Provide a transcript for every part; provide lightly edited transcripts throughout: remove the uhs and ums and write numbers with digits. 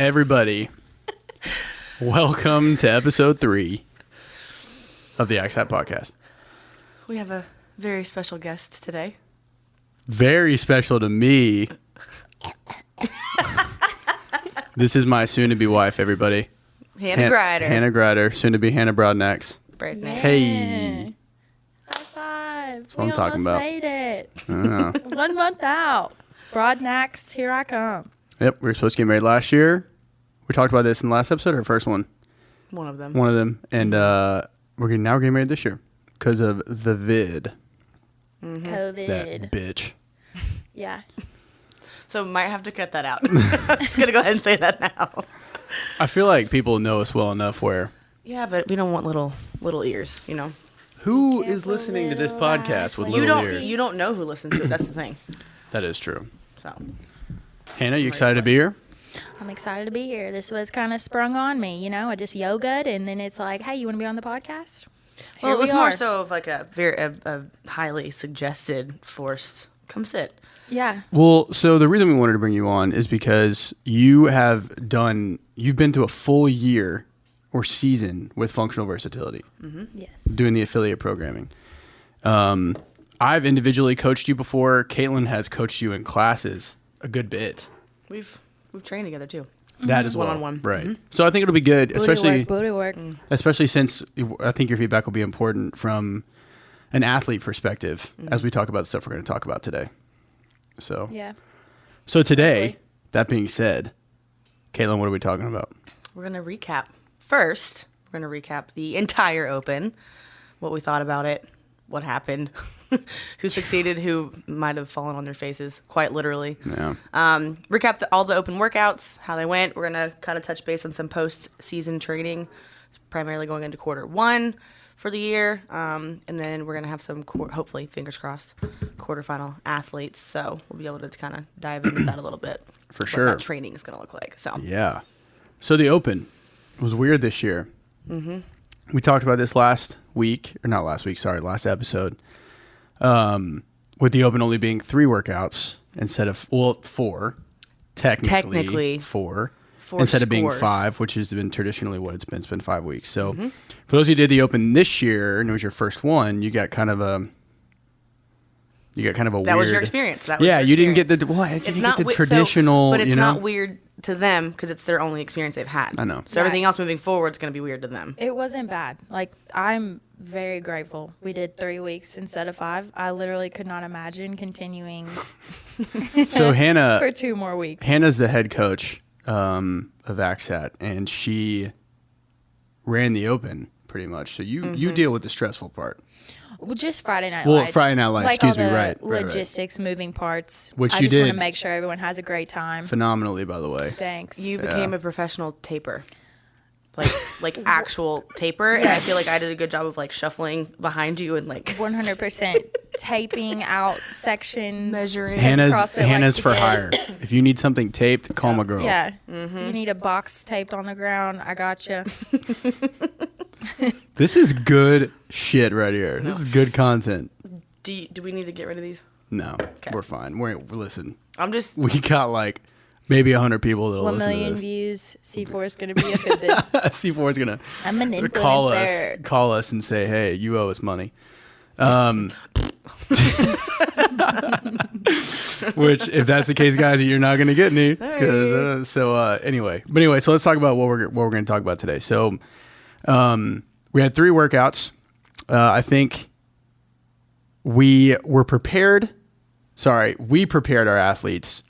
everybody. Welcome to episode 3 of the AXAT podcast. We have a very special guest today. Very special to me. This is my soon-to-be wife, everybody. Hannah Grider. Hannah Grider, soon-to-be Hannah Broadnax. Broadnax. Hey. High five. That's what I'm talking about. Made it. 1 month out. Broadnax, here I come. Yep, we were supposed to get married last year. We talked about this in the last episode or first one? One of them. One of them. And we're getting married this year because of the vid. Mm-hmm. COVID. That bitch. Yeah. So might have to cut that out. I'm just going to go ahead and say that now. I feel like people know us well enough where... Yeah, but we don't want little ears, you know. Who is listening to this podcast with little ears? You don't know who listens to it. That's the thing. That is true. So, Hannah, you excited to be here? I'm excited to be here. This was kind of sprung on me, you know. I just yogaed, and then it's like, hey, you want to be on the podcast? Well, it was more so of like a highly suggested, forced, come sit. Yeah. Well, so the reason we wanted to bring you on is because you've been through a full year or season with functional versatility. Mm-hmm. Yes. Doing the affiliate programming. I've individually coached you before. Caitlin has coached you in classes a good bit. We've trained together too. That as well. One-on-one. Right. Mm-hmm. So I think it'll be good, Booty work. especially since I think your feedback will be important from an athlete perspective as we talk about the stuff we're going to talk about today. So Yeah. So today, Hopefully. that being said, Caitlin, what are we talking about? We're going to recap. First, we're going to recap the entire Open, what we thought about it, what happened, who succeeded, who might have fallen on their faces, quite literally. Yeah. Recap all the Open workouts, how they went. We're going to kind of touch base on some post-season training, primarily going into quarter 1 for the year. And then we're going to have some, hopefully, fingers crossed, quarterfinal athletes. So we'll be able to kind of dive into that a little bit. For what sure. that training is going to look like. So Yeah. So the Open was weird this year. Mm-hmm. We talked about this last episode. With the Open only being 3 workouts instead of 4. Technically 4. Instead of being 5, which has been traditionally what it's been. It's been 5 weeks. So for those who did the Open this year and it was your first one, you got kind of a weird... That was your experience. You didn't get the traditional... but it's not weird to them because it's their only experience they've had. I know. So everything else moving forward is going to be weird to them. It wasn't bad. Like, I'm very grateful we did 3 weeks instead of 5. I literally could not imagine continuing So Hannah... for 2 more weeks. Hannah's the head coach of AXAT, and she ran the Open pretty much. So you deal with the stressful part. Well, just Friday Night Well, Lights. Friday Night Lights, like excuse all me, the right. logistics, moving parts. Which I you just want did. to make sure everyone has a great time. Phenomenally, by the way. Thanks. You became a professional taper. Like actual taper. And I feel like I did a good job of like shuffling behind you and like 100% taping out sections. measuring. Hannah's for hire. If you need something taped, call my girl. Yeah. You need a box taped on the ground. I got you. This is good shit right here. This is good content. Do we need to get rid of these? No, we're fine. Listen, we got like maybe 100 people that'll 1 listen million to this. views. C4 is going to be offended. C4 is gonna I'm an influencer. call us and say, hey, you owe us money. Which, if that's the case, guys, you're not gonna get any. Anyway, so let's talk about what we're going to talk about today. So, we had 3 workouts. I think we prepared our athletes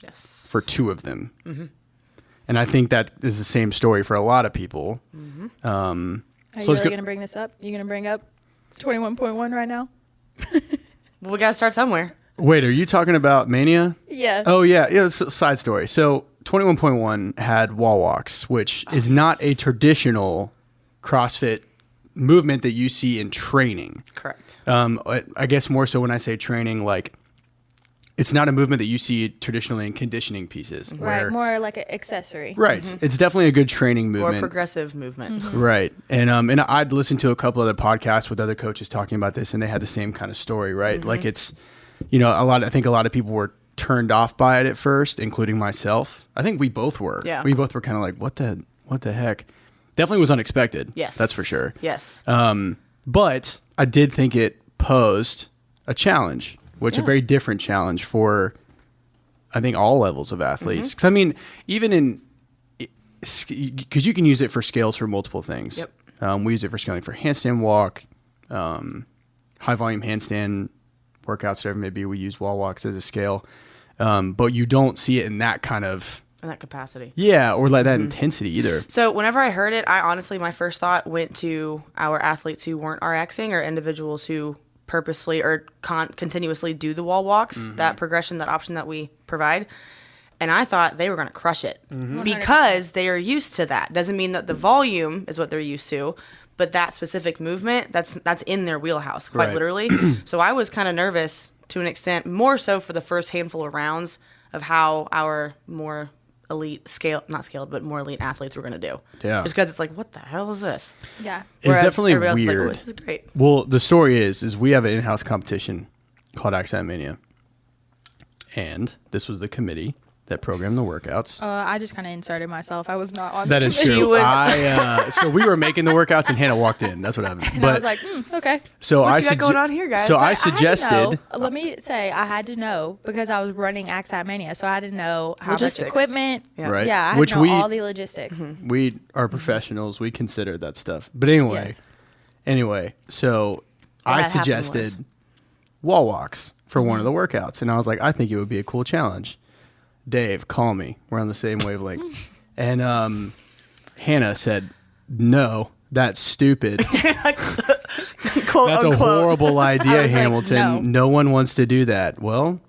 for 2 of them. Mm-hmm. And I think that is the same story for a lot of people. Mm-hmm. Are you really going to bring this up? You going to bring up 21.1 right now? Well, we got to start somewhere. Wait, are you talking about Mania? Yeah. Oh, yeah. It's a side story. So 21.1 had wall walks, which is not a traditional CrossFit movement that you see in training. Correct. I guess more so when I say training, like it's not a movement that you see traditionally in conditioning pieces. Right, more like an accessory. Right. Mm-hmm. It's definitely a good training movement. Or progressive movement. Mm-hmm. Right. And I'd listened to a couple other podcasts with other coaches talking about this, and they had the same kind of story, right? Mm-hmm. Like it's, I think a lot of people were turned off by it at first, including myself. I think we both were. Yeah. We both were kind of like, what the heck? Definitely was unexpected. Yes. That's for sure. Yes. But I did think it posed a challenge, which a very different challenge for, I think, all levels of athletes. Because I mean, even because you can use it for scales for multiple things. Yep. We use it for scaling for handstand walk, high volume handstand workouts, whatever maybe. We use wall walks as a scale, but you don't see it in that kind of in that capacity. Yeah, or like that intensity either. So whenever I heard it, I honestly, my first thought went to our athletes who weren't RXing or individuals who purposefully or continuously do the wall walks, that progression, that option that we provide. And I thought they were going to crush it because they are used to that. Doesn't mean that the volume is what they're used to, but that specific movement, that's in their wheelhouse, quite literally. So I was kind of nervous to an extent, more so for the first handful of rounds of how our more elite more elite athletes were going to do. Yeah. Just because it's like, what the hell is this? Yeah. It's definitely everybody else is weird. like, oh, this is great. Well, the story is we have an in-house competition called AXAT Mania. And this was the committee that programmed the workouts. I just kind of inserted myself. I was not on That the is committee. true. So we were making the workouts and Hannah walked in. That's what happened. And I was like, okay. so What you got going on here, guys? So I had to suggested. know- let me say, I had to know because I was running AXAT Mania, so I had to know how Logistics. much equipment. Yeah. Right. Yeah, I had Which to know we- all the logistics. We are professionals. We consider that stuff. But anyway, Yes. So What I had happened suggested wall walks for one of the workouts. And I was like, I think it would be a cool challenge. Dave, call me. We're on the same wavelength. And Hannah said, no, that's stupid. Quote, That's unquote. a horrible idea, like, Hamilton. No one wants to do that. Well,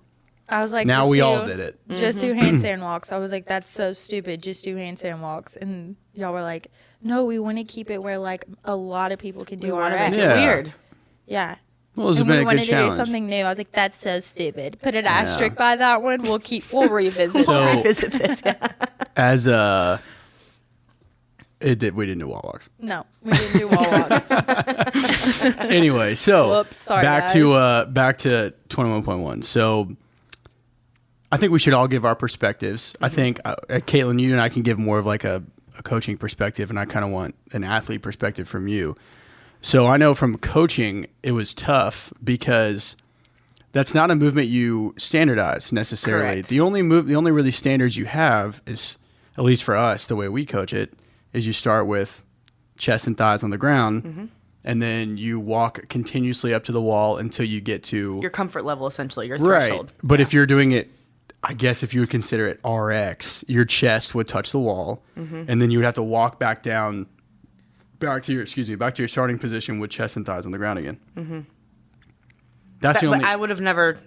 I was like, now just we do, all did it. Just do handstand walks. I was like, that's so stupid. Just do handstand walks. And y'all were like, no, we want to keep it where like a lot of people can do We want to RX. make Yeah. it weird. Yeah. Well, it was And been we a wanted good to do challenge. something new. I was like, that's so stupid. Put an asterisk by that one. We'll revisit So- that. Revisit this. Yeah. As we didn't do wall walks. No, we didn't do wall walks. Anyway, so Whoops, sorry, back guys. to 21.1. So I think we should all give our perspectives. I think Caitlin, you and I can give more of like a coaching perspective, and I kind of want an athlete perspective from you. So I know from coaching it was tough because that's not a movement you standardize necessarily. Correct. The only really standards you have is, at least for us, the way we coach it, is you start with chest and thighs on the ground, and then you walk continuously up to the wall until you get to Your comfort level, essentially, your right. threshold. But if you're doing it, I guess if you would consider it RX, your chest would touch the wall, and then you would have to walk back down, back to your starting position with chest and thighs on the ground again. That's the only. But I would have never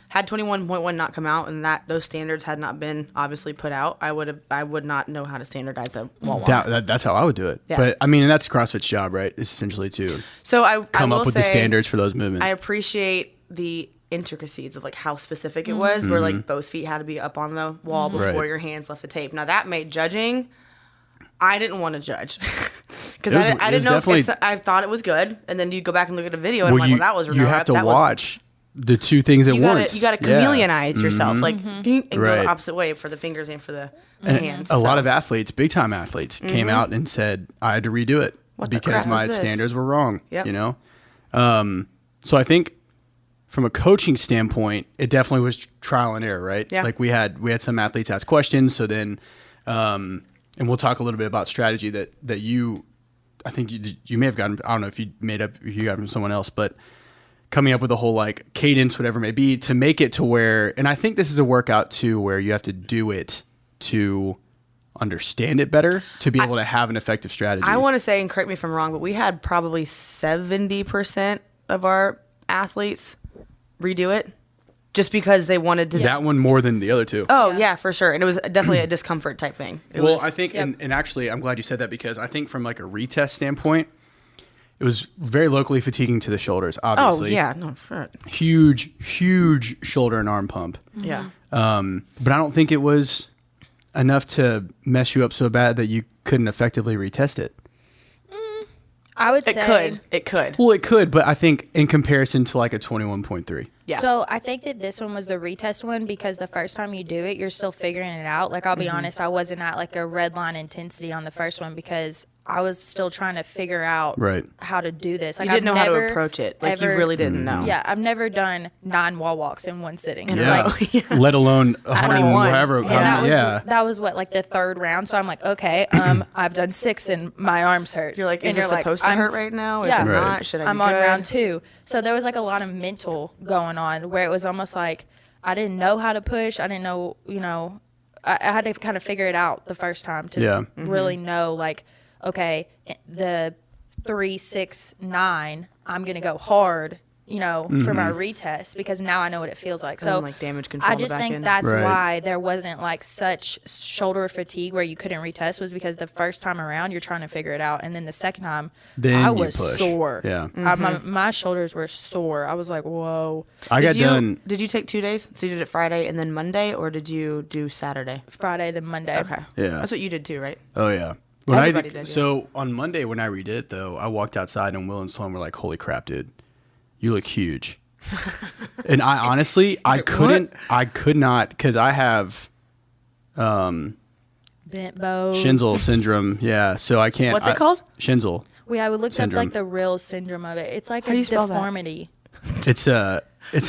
had 21.1 not come out and those standards had not been obviously put out. I would not know how to standardize a wall walk. That's how I would do it. Yeah. But I mean, and that's CrossFit's job, right? It's essentially to So I come will up with say, the standards for those movements. I appreciate the intricacies of like how specific it was, where like both feet had to be up on the wall before Right. your hands left the tape. Now that made judging. I didn't want to judge because It was- I it didn't was know definitely- if I thought it was good, and then you go back and look at a video and I'm like, well, that was you have to that was- watch the two things at You gotta, once. you got to Yeah. chameleonize yourself, like, and go Right. the opposite way for the fingers and for the And hands. a lot So, of athletes, big time athletes, came out and said, I had to redo it What the because crap my was this? standards were wrong. Yep. You know? So I think from a coaching standpoint, it definitely was trial and error, right? Yeah. Like we had some athletes ask questions. So then, and we'll talk a little bit about strategy that you, I think you may have gotten, I don't know if you got it from someone else, but coming up with a whole like cadence, whatever it may be, to make it to where, and I think this is a workout too, where you have to do it to understand it better, to be able to have an effective strategy. I want to say, and correct me if I'm wrong, but we had probably 70% of our athletes redo it just because they wanted to. that one more than the other two. Oh, yeah, for sure. And it was definitely a discomfort type thing. I think, and actually, I'm glad you said that because I think from like a retest standpoint, it was very locally fatiguing to the shoulders, Oh, obviously. yeah. No, sure. Huge shoulder and arm pump. Yeah. But I don't think it was enough to mess you up so bad that you couldn't effectively retest it. I would say It could. Well, it could, but I think in comparison to like a 21.3. Yeah. So I think that this one was the retest one because the first time you do it, you're still figuring it out. Like, I'll be honest, I wasn't at like a red line intensity on the first one because I was still trying to figure out how to do this. Like, you didn't know how to approach it. Like, you really didn't know. Yeah, I've never done 9 wall walks in one sitting. Yeah. Like, Let alone 100 and whatever. That was what, like the third round. So I'm like, okay, I've done 6 and my arms hurt. You're like, is and it supposed to hurt right now? Is it not? Should I be I'm on round 2. So there was like a lot of mental going on where it was almost like I didn't know how to push. I didn't know, I had to kind of figure it out the first time to really know, like, okay, the 3, 6, 9, I'm going to go hard, for my retest because now I know what it feels like. So like damage control. I just think that's why there wasn't like such shoulder fatigue where you couldn't retest was because the first time around you're trying to figure it out, and then the second time I was sore. Yeah, my shoulders were sore. I was like, whoa. Did you take 2 days? So you did it Friday and then Monday, or did you do Saturday? Friday then Monday. Okay. Yeah, that's what you did too, right? Oh yeah. Everybody did. So on Monday when I redid it though, I walked outside and Will and Sloan were like, "Holy crap, dude, you look huge." And I honestly, I could not, because I have bent bow Schinzel syndrome. Yeah, so I can't. What's it called? Schinzel. We looked syndrome. up like the real syndrome of it. It's like How do a you spell deformity. It's Let's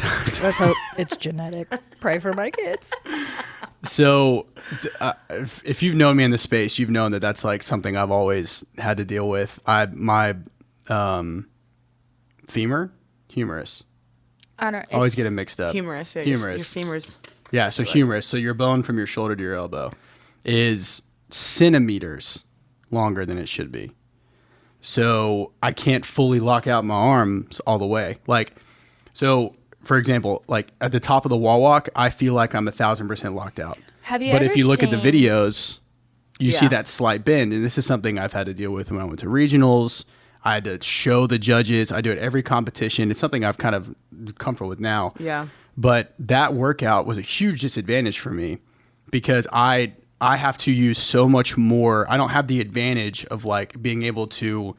hope it's genetic. Pray for my kids. So, if you've known me in the space, you've known that that's like something I've always had to deal with. My humerus. I don't always get it mixed up. Humerus. Yeah, Humerus. Your femurs. Yeah, so humerus. So your bone from your shoulder to your elbow is centimeters longer than it should be. So I can't fully lock out my arms all the way. Like, so for example, like at the top of the wall walk, I feel like I'm 1,000% locked out. Have you But ever if you look at the seen- videos, you see that slight bend. And this is something I've had to deal with when I went to regionals. I had to show the judges. I do it every competition. It's something I've kind of comfortable with now. Yeah. But that workout was a huge disadvantage for me because I have to use so much more. I don't have the advantage of like being able to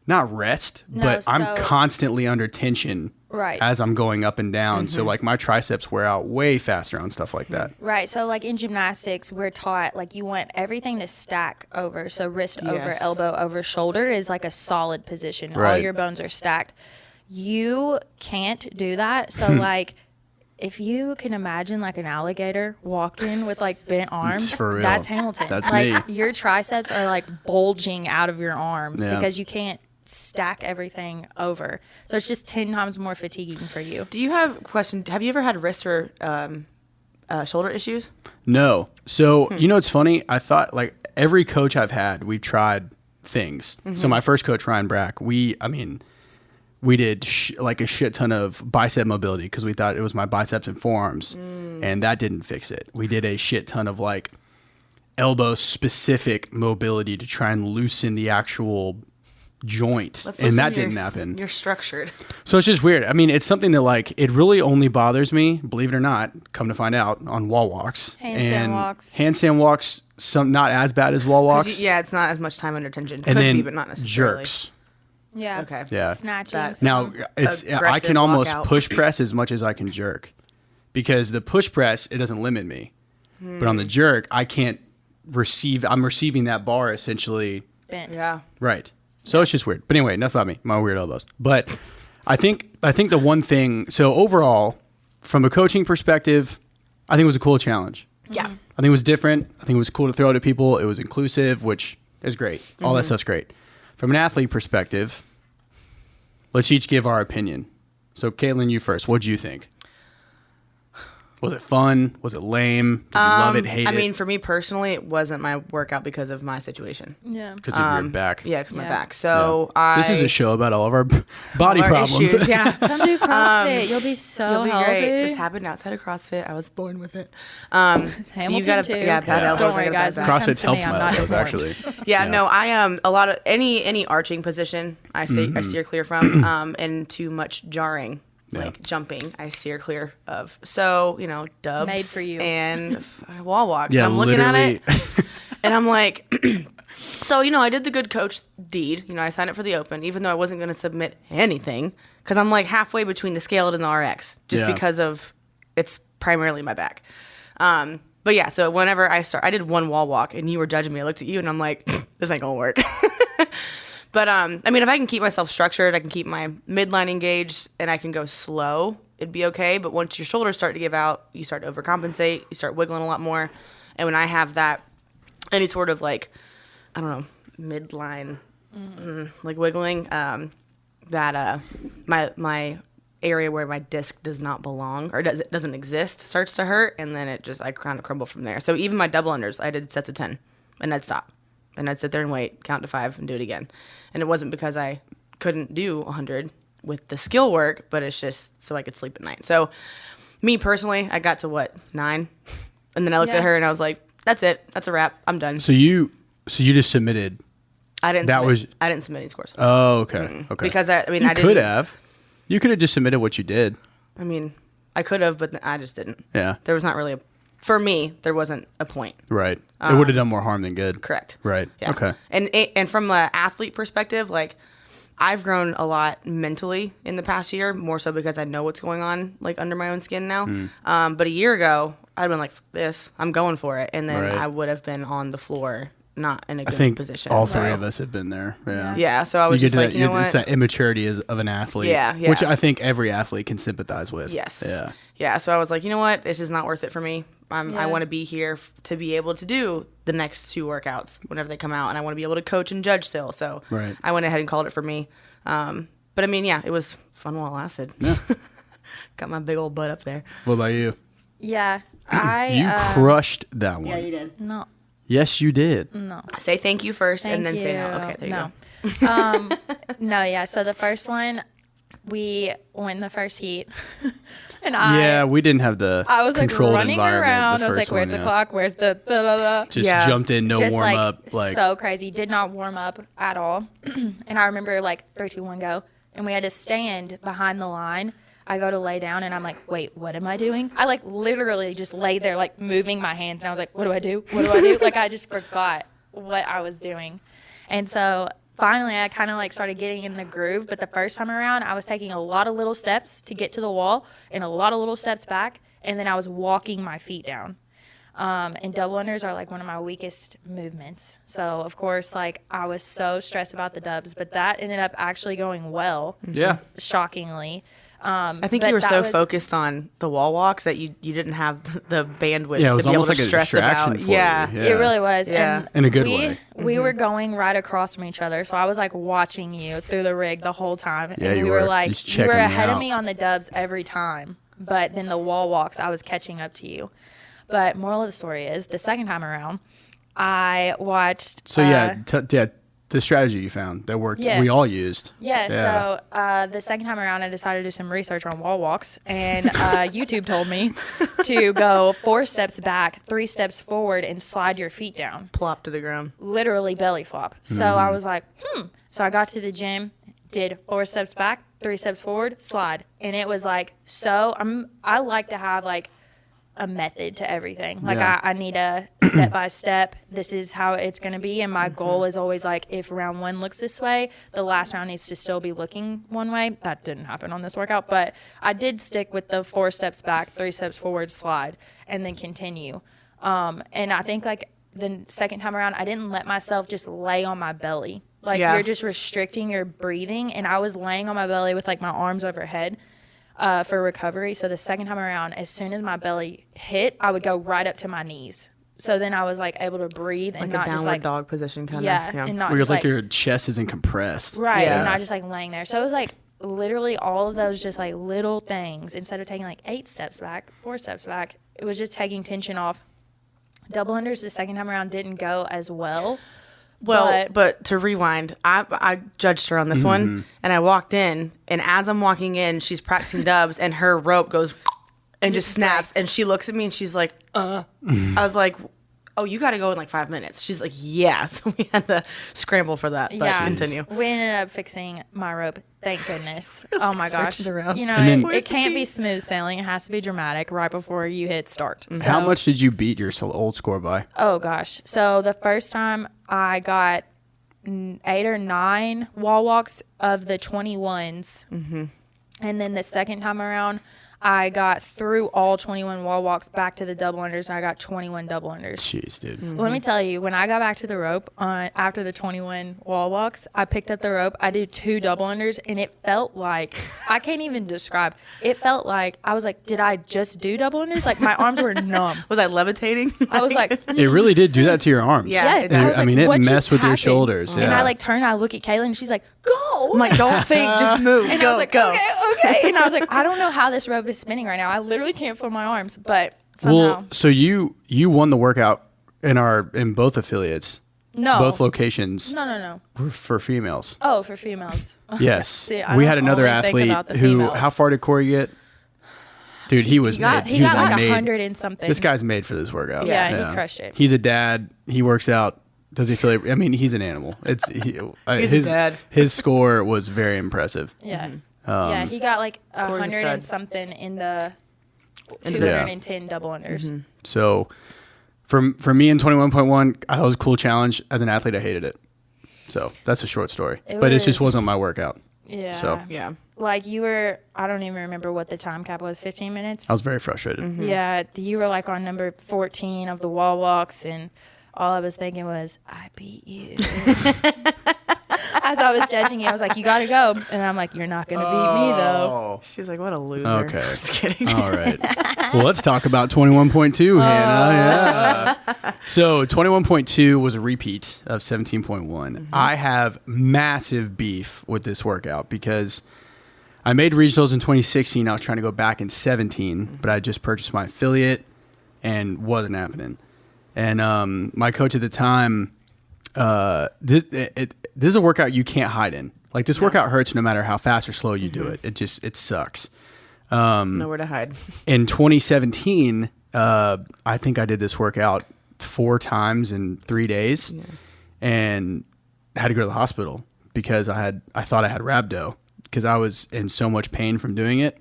not rest, but I'm constantly under tension as I'm going up and down. So like my triceps wear out way faster on stuff like that. Right. So like in gymnastics, we're taught like you want everything to stack over. So wrist over, elbow over, shoulder is like a solid position. Right. All your bones are stacked. You can't do that. So like if you can imagine like an alligator walking with like bent arms, For real. that's Hamilton. That's like me. your triceps are like bulging out of your arms because you can't stack everything over. So it's just 10 times more fatiguing for you. Do you have have you ever had wrist or shoulder issues? No. So, you know, it's funny. I thought like every coach I've had, we've tried things. So my first coach, Ryan Brack, we did like a shit ton of bicep mobility because we thought it was my biceps and forearms, and that didn't fix it. We did a shit ton of like elbow specific mobility to try and loosen the actual joint, and that didn't happen. You're structured. So it's just weird. I mean, it's something that like it really only bothers me, believe it or not, come to find out, on wall walks. Handstand walks, some not as bad as wall walks. It's not as much time under tension. And Could then be, but not necessarily. jerks. Yeah. Okay. Yeah. Snatching. Now I can almost push press as much as I can jerk, because the push press, it doesn't limit me, but on the jerk I can't receive. I'm receiving that bar essentially. Bent. Yeah. Right. So it's just weird. But anyway, enough about me, my weird elbows. But I think the one thing, so overall, from a coaching perspective, I think it was a cool challenge. Yeah. I think it was different. I think it was cool to throw it at people. It was inclusive, which is great. All that stuff's great. From an athlete perspective, let's each give our opinion. So Caitlin, you first. What'd you think? Was it fun? Was it lame? Did you love it, hate it? I mean, for me personally, it wasn't my workout because of my situation. Yeah. Because of your back. Yeah, because of my back. So This is a show about all of our body problems. Issues, yeah. Come do CrossFit. You'll be so You'll be healthy. great. This happened outside of CrossFit. I was born with it. Hamilton too. Yeah, bad elbows. Don't worry, I got a guys. bad When it back. comes CrossFit's to me, helped I'm my not elbows, deformed. actually. Yeah, no, I am a lot of any arching position I steer clear from, and too much jarring. Like jumping, I steer clear of. So, dubs Made for you. and wall walks. Yeah, I'm looking at it. And I'm like, so, I did the good coach deed. I signed up for the open, even though I wasn't going to submit anything, because I'm like halfway between the scaled and the RX, just because of it's primarily my back. But yeah, so whenever I did one wall walk and you were judging me, I looked at you and I'm like, this ain't gonna work. But if I can keep myself structured, I can keep my midline engaged and I can go slow, it'd be okay. But once your shoulders start to give out, you start to overcompensate, you start wiggling a lot more. And when I have that, any sort of like, I don't know, midline, like wiggling, that my area where my disc does not belong or doesn't exist starts to hurt, and then I kind of crumble from there. So even my double unders, I did sets of 10, and I'd stop, and I'd sit there and wait, count to 5, and do it again. And it wasn't because I couldn't do 100 with the skill work, but it's just so I could sleep at night. So me personally, I got to 9, and then I looked at her and I was like, that's it, that's a wrap, I'm done. So you just submitted. I didn't submit any scores. Oh, okay. Okay. Because I could have. You could have just submitted what you did. I could have, but I just didn't. Yeah. There was not really for me, there wasn't a point. Right. It would have done more harm than good. Correct. Right. Yeah. Okay. And from an athlete perspective, like, I've grown a lot mentally in the past year, more so because I know what's going on, like, under my own skin now. But a year ago, I'd been like, this, I'm going for it. And then I would have been on the floor, not in a good position. All three of us have been there. Yeah. Yeah. So I was just like, what? It's that immaturity of an athlete. Yeah. Which I think every athlete can sympathize with. Yes. Yeah. Yeah. So I was like, you know what? It's just not worth it for me. I want to be here to be able to do the next 2 workouts whenever they come out. And I want to be able to coach and judge still. So I went ahead and called it for me. But it was fun while it lasted. Yeah. Got my big old butt up there. What about you? Yeah. You crushed that one. Yeah, you did. No. Yes, you did. No. Say thank you first and then say no. Okay, there you go. No, yeah. So the first one, we won the first heat. And we didn't have the I was like running around. I was like, where's the the clock? Where's the Just jumped in, no warm up. Like so crazy. Did not warm up at all. And I remember like 3, 2, 1, go. And we had to stand behind the line. I go to lay down and I'm like, wait, what am I doing? I like literally just laid there like moving my hands and I was like, what do I do? What do I do? Like I just forgot what I was doing. And so finally I kind of like started getting in the groove. But the first time around I was taking a lot of little steps to get to the wall and a lot of little steps back. And then I was walking my feet down. And double unders are like one of my weakest movements. So of course, like I was so stressed about the dubs, but that ended up actually going well. Yeah. Shockingly. I think you were so focused on the wall walks that you didn't have the bandwidth to be able to like stress about. It really was. Yeah. And in a good way. We were going right across from each other, so I was like watching you through the rig the whole time. Yeah, and we were like, you were ahead of me on the dubs every time, but then the wall walks, I was catching up to you. But moral of the story is, the second time around, I watched. So the strategy you found that worked, we all used. Yeah, so the second time around, I decided to do some research on wall walks, and YouTube told me to go 4 steps back, 3 steps forward, and slide your feet down. Plop to the ground. Literally belly flop. So I was like, So I got to the gym, did 4 steps back, 3 steps forward, slide. And it was like, I like to have like a method to everything. Like I need a step by step. This is how it's going to be. And my goal is always like, if round 1 looks this way, the last round needs to still be looking one way. That didn't happen on this workout, but I did stick with the 4 steps back, 3 steps forward, slide, and then continue. And I think like the second time around, I didn't let myself just lay on my belly. Like you're just restricting your breathing. And I was laying on my belly with like my arms overhead. For recovery. So the second time around, as soon as my belly hit, I would go right up to my knees. So then I was like able to breathe and not just like dog position kind of. Yeah, and not because just like your chest isn't compressed. Right, and not just like laying there. So it was like literally all of those just like little things. Instead of taking like 8 steps back, 4 steps back, it was just taking tension off. Double unders the second time around didn't go as well. Well, but to rewind, I judged her on this one, and I walked in, and as I'm walking in, she's practicing dubs, and her rope goes and just snaps, and she looks at me, and she's like, I was like, oh, you got to go in like 5 minutes. She's like, yeah. So we had to scramble for that. But continue. We ended up fixing my rope. Thank goodness. Oh my gosh. Around. You know, it can't be smooth sailing. It has to be dramatic right before you hit start. So, how much did you beat your old score by? Oh gosh. So the first time I got 8 or 9 wall walks of the 21s. Mm-hmm. And then the second time around, I got through all 21 wall walks back to the double unders, and I got 21 double unders. Jeez, dude. Mm-hmm. Let me tell you, when I got back to the rope after the 21 wall walks, I picked up the rope. I did 2 double unders, and it felt like, I can't even describe. It felt like, I was like, did I just do double unders? Like, my arms were numb. Was I levitating? I was like, it really did do that to your arms. Yeah. It messed with your shoulders. And I like turned, I look at Kaylin, and she's like, go. I'm like, don't think, just move. And go, I was like, go. Okay. And I was like, I don't know how this rope is spinning right now. I literally can't feel my arms, but somehow. Well, so you won the workout in both affiliates. No. Both locations. No. For females. Oh, for females. Yes. See, we had another only think athlete about the who. females. How far did Corey get? Dude, he was made. He got like made. 100 and something. This guy's made for this workout. Yeah, he crushed it. He's a dad. He works out. Does he feel? I mean, he's an animal. He's a dad. His score was very impressive. Yeah. Yeah, he got like 100 and something in the 210 double unders. Mm-hmm. So, for me in 21.1, that was a cool challenge. As an athlete, I hated it. So that's a short story. But it just wasn't my workout. Yeah. So yeah. Like you were, I don't even remember what the time cap was, 15 minutes? I was very frustrated. Mm-hmm. Yeah, you were like on number 14 of the wall walks, and all I was thinking was, I beat you. As I was judging you, I was like, you got to go. And I'm like, you're not going to beat me, though. She's like, what a loser. Okay. Just kidding. All right. Well, let's talk about 21.2, Hannah. Yeah. So 21.2 was a repeat of 17.1. Mm-hmm. I have massive beef with this workout because I made regionals in 2016. I was trying to go back in 17, but I just purchased my affiliate and wasn't happening. And my coach at the time, this is a workout you can't hide in. Like this workout hurts no matter how fast or slow you do it. It sucks. Nowhere to hide. In 2017, I think I did this workout 4 times in 3 days, and had to go to the hospital because I thought I had rhabdo because I was in so much pain from doing it.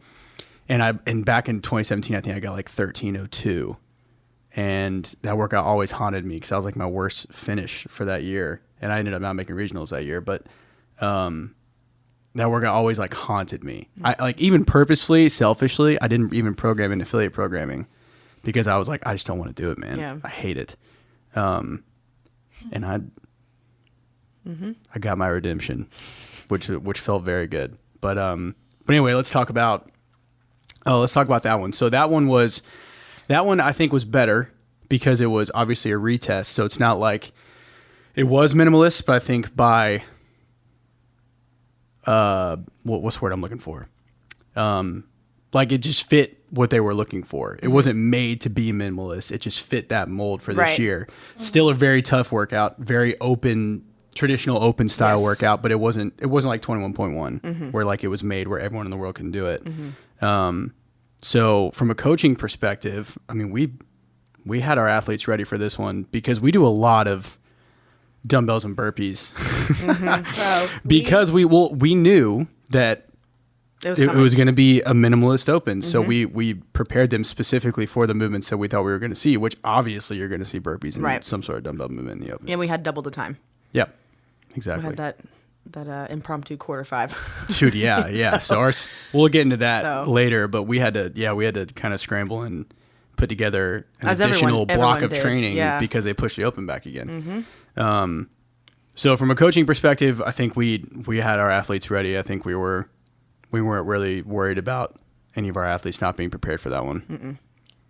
And back in 2017, I think I got like 1302. And that workout always haunted me because that was like my worst finish for that year. And I ended up not making regionals that year. But that workout always like haunted me. I like even purposely, selfishly, I didn't even program in affiliate programming because I was like, I just don't want to do it, man. Yeah. I hate it. And I got my redemption, which felt very good. But anyway, let's talk about that one. So that one I think was better because it was obviously a retest. So it's not like it was minimalist, but I think by what's the word I'm looking for? Like it just fit what they were looking for. It wasn't made to be minimalist. It just fit that mold for this year. Still a very tough workout, very open, traditional open style workout, but it wasn't like 21.1 where like it was made where everyone in the world can do it. So from a coaching perspective, I mean, we had our athletes ready for this one because we do a lot of dumbbells and burpees because we knew that it was going to be a minimalist open. So we prepared them specifically for the movements that we thought we were going to see, which obviously you're going to see burpees and some sort of dumbbell movement in the open. And we had double the time. Yep, exactly. We had that impromptu quarter 5. Dude, yeah. So we'll get into that later, but we had to kind of scramble and put together an additional block of training because they pushed the open back again. So from a coaching perspective, I think we had our athletes ready. I think we weren't really worried about any of our athletes not being prepared for that one.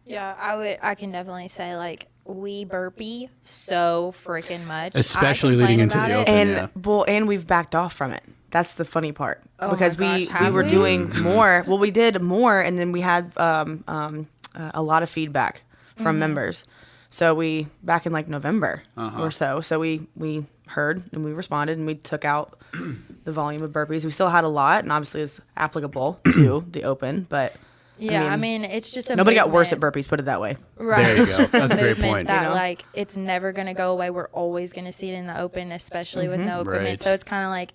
Yeah, I can definitely say like we burpee so freaking much, especially leading into the open. And we've backed off from it. That's the funny part because we were we? doing more. Well, we did more, and then we had a lot of feedback from members. So we back in like November or so. So we heard and we responded and we took out the volume of burpees. We still had a lot, and obviously it's applicable to the open, but Yeah, I mean, it's just a nobody got worse at movement. burpees, put it that way. Right. There you It's go. just a That's a great movement point. that, You know? like, it's never going to go away. We're always going to see it in the open, especially with no equipment. Right. So it's kind of like,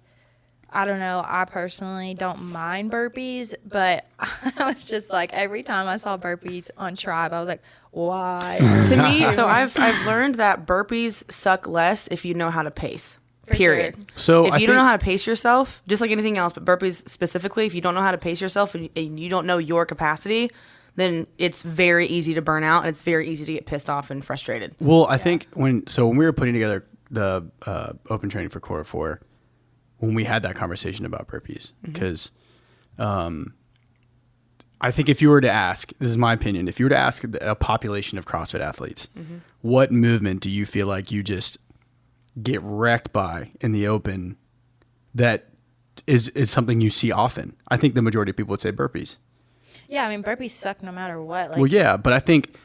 I don't know. I personally don't mind burpees, but I was just like, every time I saw burpees on Tribe, I was like, why? To me, so I've learned that burpees suck less if you know how to pace. For Period. sure. So if I you don't know think- how to pace yourself, just like anything else, but burpees specifically, if you don't know how to pace yourself and you don't know your capacity, then it's very easy to burn out and it's very easy to get pissed off and frustrated. Well, I think when we were putting together the open training for quarter 4, when we had that conversation about burpees, because I think if you were to ask, this is my opinion, if you were to ask a population of CrossFit athletes, what movement do you feel like you just get wrecked by in the open that is something you see often? I think the majority of people would say burpees. Yeah, I mean, burpees suck no matter what. Like, Well, yeah, but I think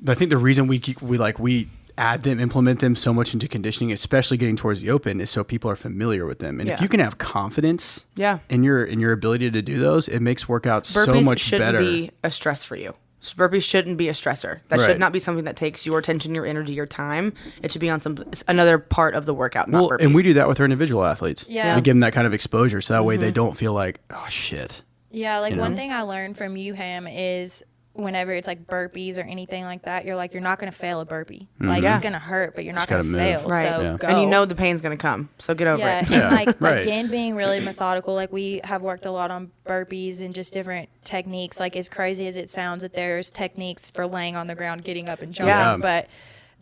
the reason we add them, implement them so much into conditioning, especially getting towards the open, is so people are familiar with them. And if Yeah. you can have confidence Yeah. in your ability to do those, it makes workouts Burpees so much shouldn't better. be a stress for you. Burpees shouldn't be a stressor. That Right. should not be something that takes your attention, your energy, your time. It should be on another part of the workout, not burpees. And we do that with our individual athletes. Yeah. We give them that kind of exposure, so that way they don't feel like, oh shit. Yeah, like You know? one thing I learned from you, Ham, is whenever it's like burpees or anything like that, you're not going to fail a burpee. Like, Yeah. it's going to hurt, but you're not Just going to gotta move. fail. Right. So Yeah. go. And you know the pain's going to come. So get over Yeah, it. and Yeah, like right. again, being really methodical. Like, we have worked a lot on burpees and just different techniques. Like, as crazy as it sounds, that there's techniques for laying on the ground, getting up and jumping, Yeah. but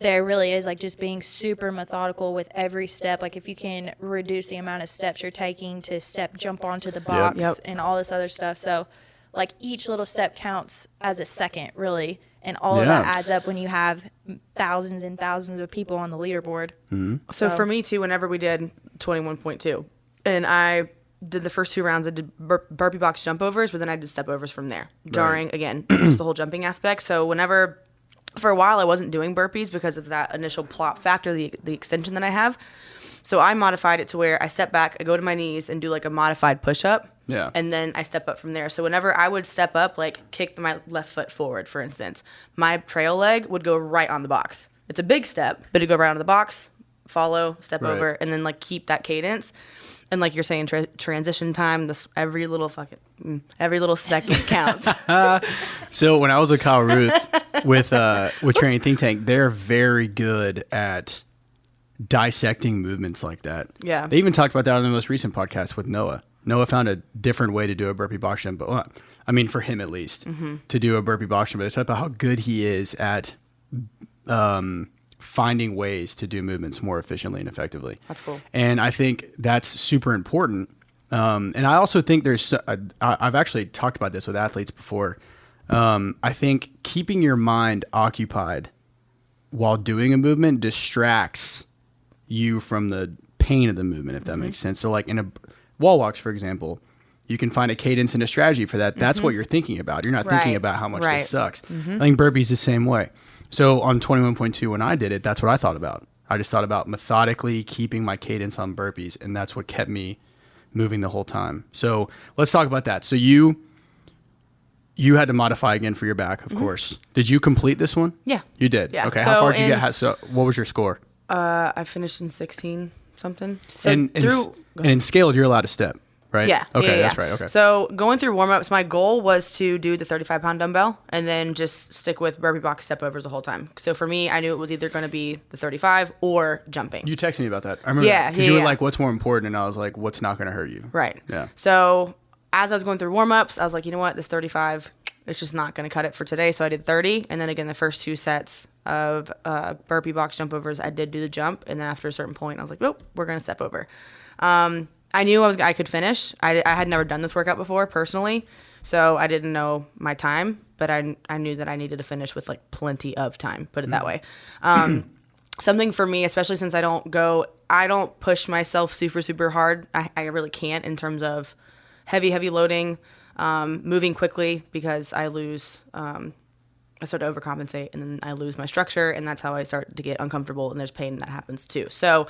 there really is, like, just being super methodical with every step. Like, if you can reduce the amount of steps you're taking to jump onto the box Yep. and all this other stuff. So, like, each little step counts as a second, really. And all of Yeah. that adds up when you have thousands and thousands of people on the leaderboard. So for me too, whenever we did 21.2, and I did the first 2 rounds, I did burpee box jump overs, but then I did step overs from there. During, again, just the whole jumping aspect. So whenever, for a while, I wasn't doing burpees because of that initial plop factor, the extension that I have. So I modified it to where I step back, I go to my knees and do like a modified push-up. Yeah. And then I step up from there. So whenever I would step up, like kick my left foot forward, for instance, my trail leg would go right on the box. It's a big step, but it'd go right on the box, follow, step Right. over, and then like keep that cadence. And like you're saying, transition time, every little second counts. So when I was with Kyle Ruth with Training Think Tank, they're very good at dissecting movements like that. Yeah. They even talked about that on the most recent podcast with Noah. Noah found a different way to do a burpee box jump, but I mean, for him at least, to do a burpee box jump. But it's about how good he is at finding ways to do movements more efficiently and effectively. That's cool. And I think that's super important. And I also think I've actually talked about this with athletes before. I think keeping your mind occupied while doing a movement distracts you from the pain of the movement, if that makes sense. So like in a wall walks, for example, you can find a cadence and a strategy for that. That's what you're thinking about. You're not thinking Right. about how much Right. this sucks. I think burpees the same way. So on 21.2, when I did it, that's what I thought about. I just thought about methodically keeping my cadence on burpees, and that's what kept me moving the whole time. So let's talk about that. So you had to modify again for your back, of course. Did you complete this one? Yeah. You did? Yeah. Okay, So how far did you in- get? So what was your score? I finished in 16 something. So And in scaled, you're allowed to step, right? Yeah. Okay, yeah, that's yeah. right. Okay. So going through warm-ups, my goal was to do the 35-pound dumbbell and then just stick with burpee box step overs the whole time. So for me, I knew it was either going to be the 35 or jumping. You texted me about that. I remember. Yeah, Because you were yeah. like, "What's more important?" And I was like, "What's not going to hurt you?" Right. Yeah. So as I was going through warm-ups, I was like, you know what, this 35, it's just not going to cut it for today. So I did 30. And then again, the first 2 sets of burpee box jump overs, I did do the jump. And then after a certain point, I was like, nope, we're going to step over. I knew I could finish. I had never done this workout before personally. So I didn't know my time, but I knew that I needed to finish with like plenty of time, put it that way. Something for me, especially since I don't push myself super, super hard. I really can't in terms of heavy loading, moving quickly, because I start to overcompensate and then I lose my structure, and that's how I start to get uncomfortable, and there's pain that happens too. So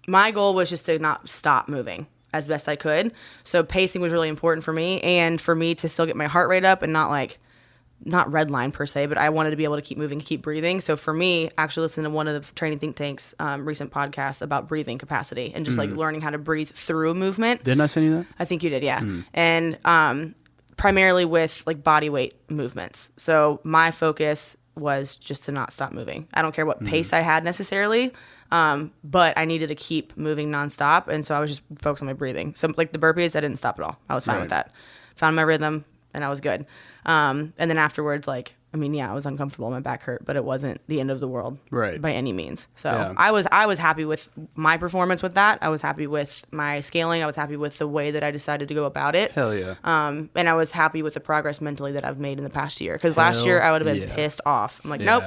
my goal was just to not stop moving. as best I could. So pacing was really important for me, and for me to still get my heart rate up and not red line per se, but I wanted to be able to keep moving, keep breathing. So for me, actually listening to one of the training think tanks recent podcasts about breathing capacity and just like learning how to breathe through a movement. Didn't I send you that? I think you did, yeah. And primarily with like body weight movements. So my focus was just to not stop moving. I don't care what pace I had necessarily, but I needed to keep moving nonstop. And so I was just focused on my breathing. So like the burpees, I didn't stop at all. I was fine with that. Found my rhythm and I was good. And then afterwards, like, I mean, yeah, I was uncomfortable. My back hurt, but it wasn't the end of the world by any means. So I was happy with my performance with that. I was happy with my scaling. I was happy with the way that I decided to go about it. Hell yeah. And I was happy with the progress mentally that I've made in the past year. Because last year I would have been pissed off. I'm like, nope,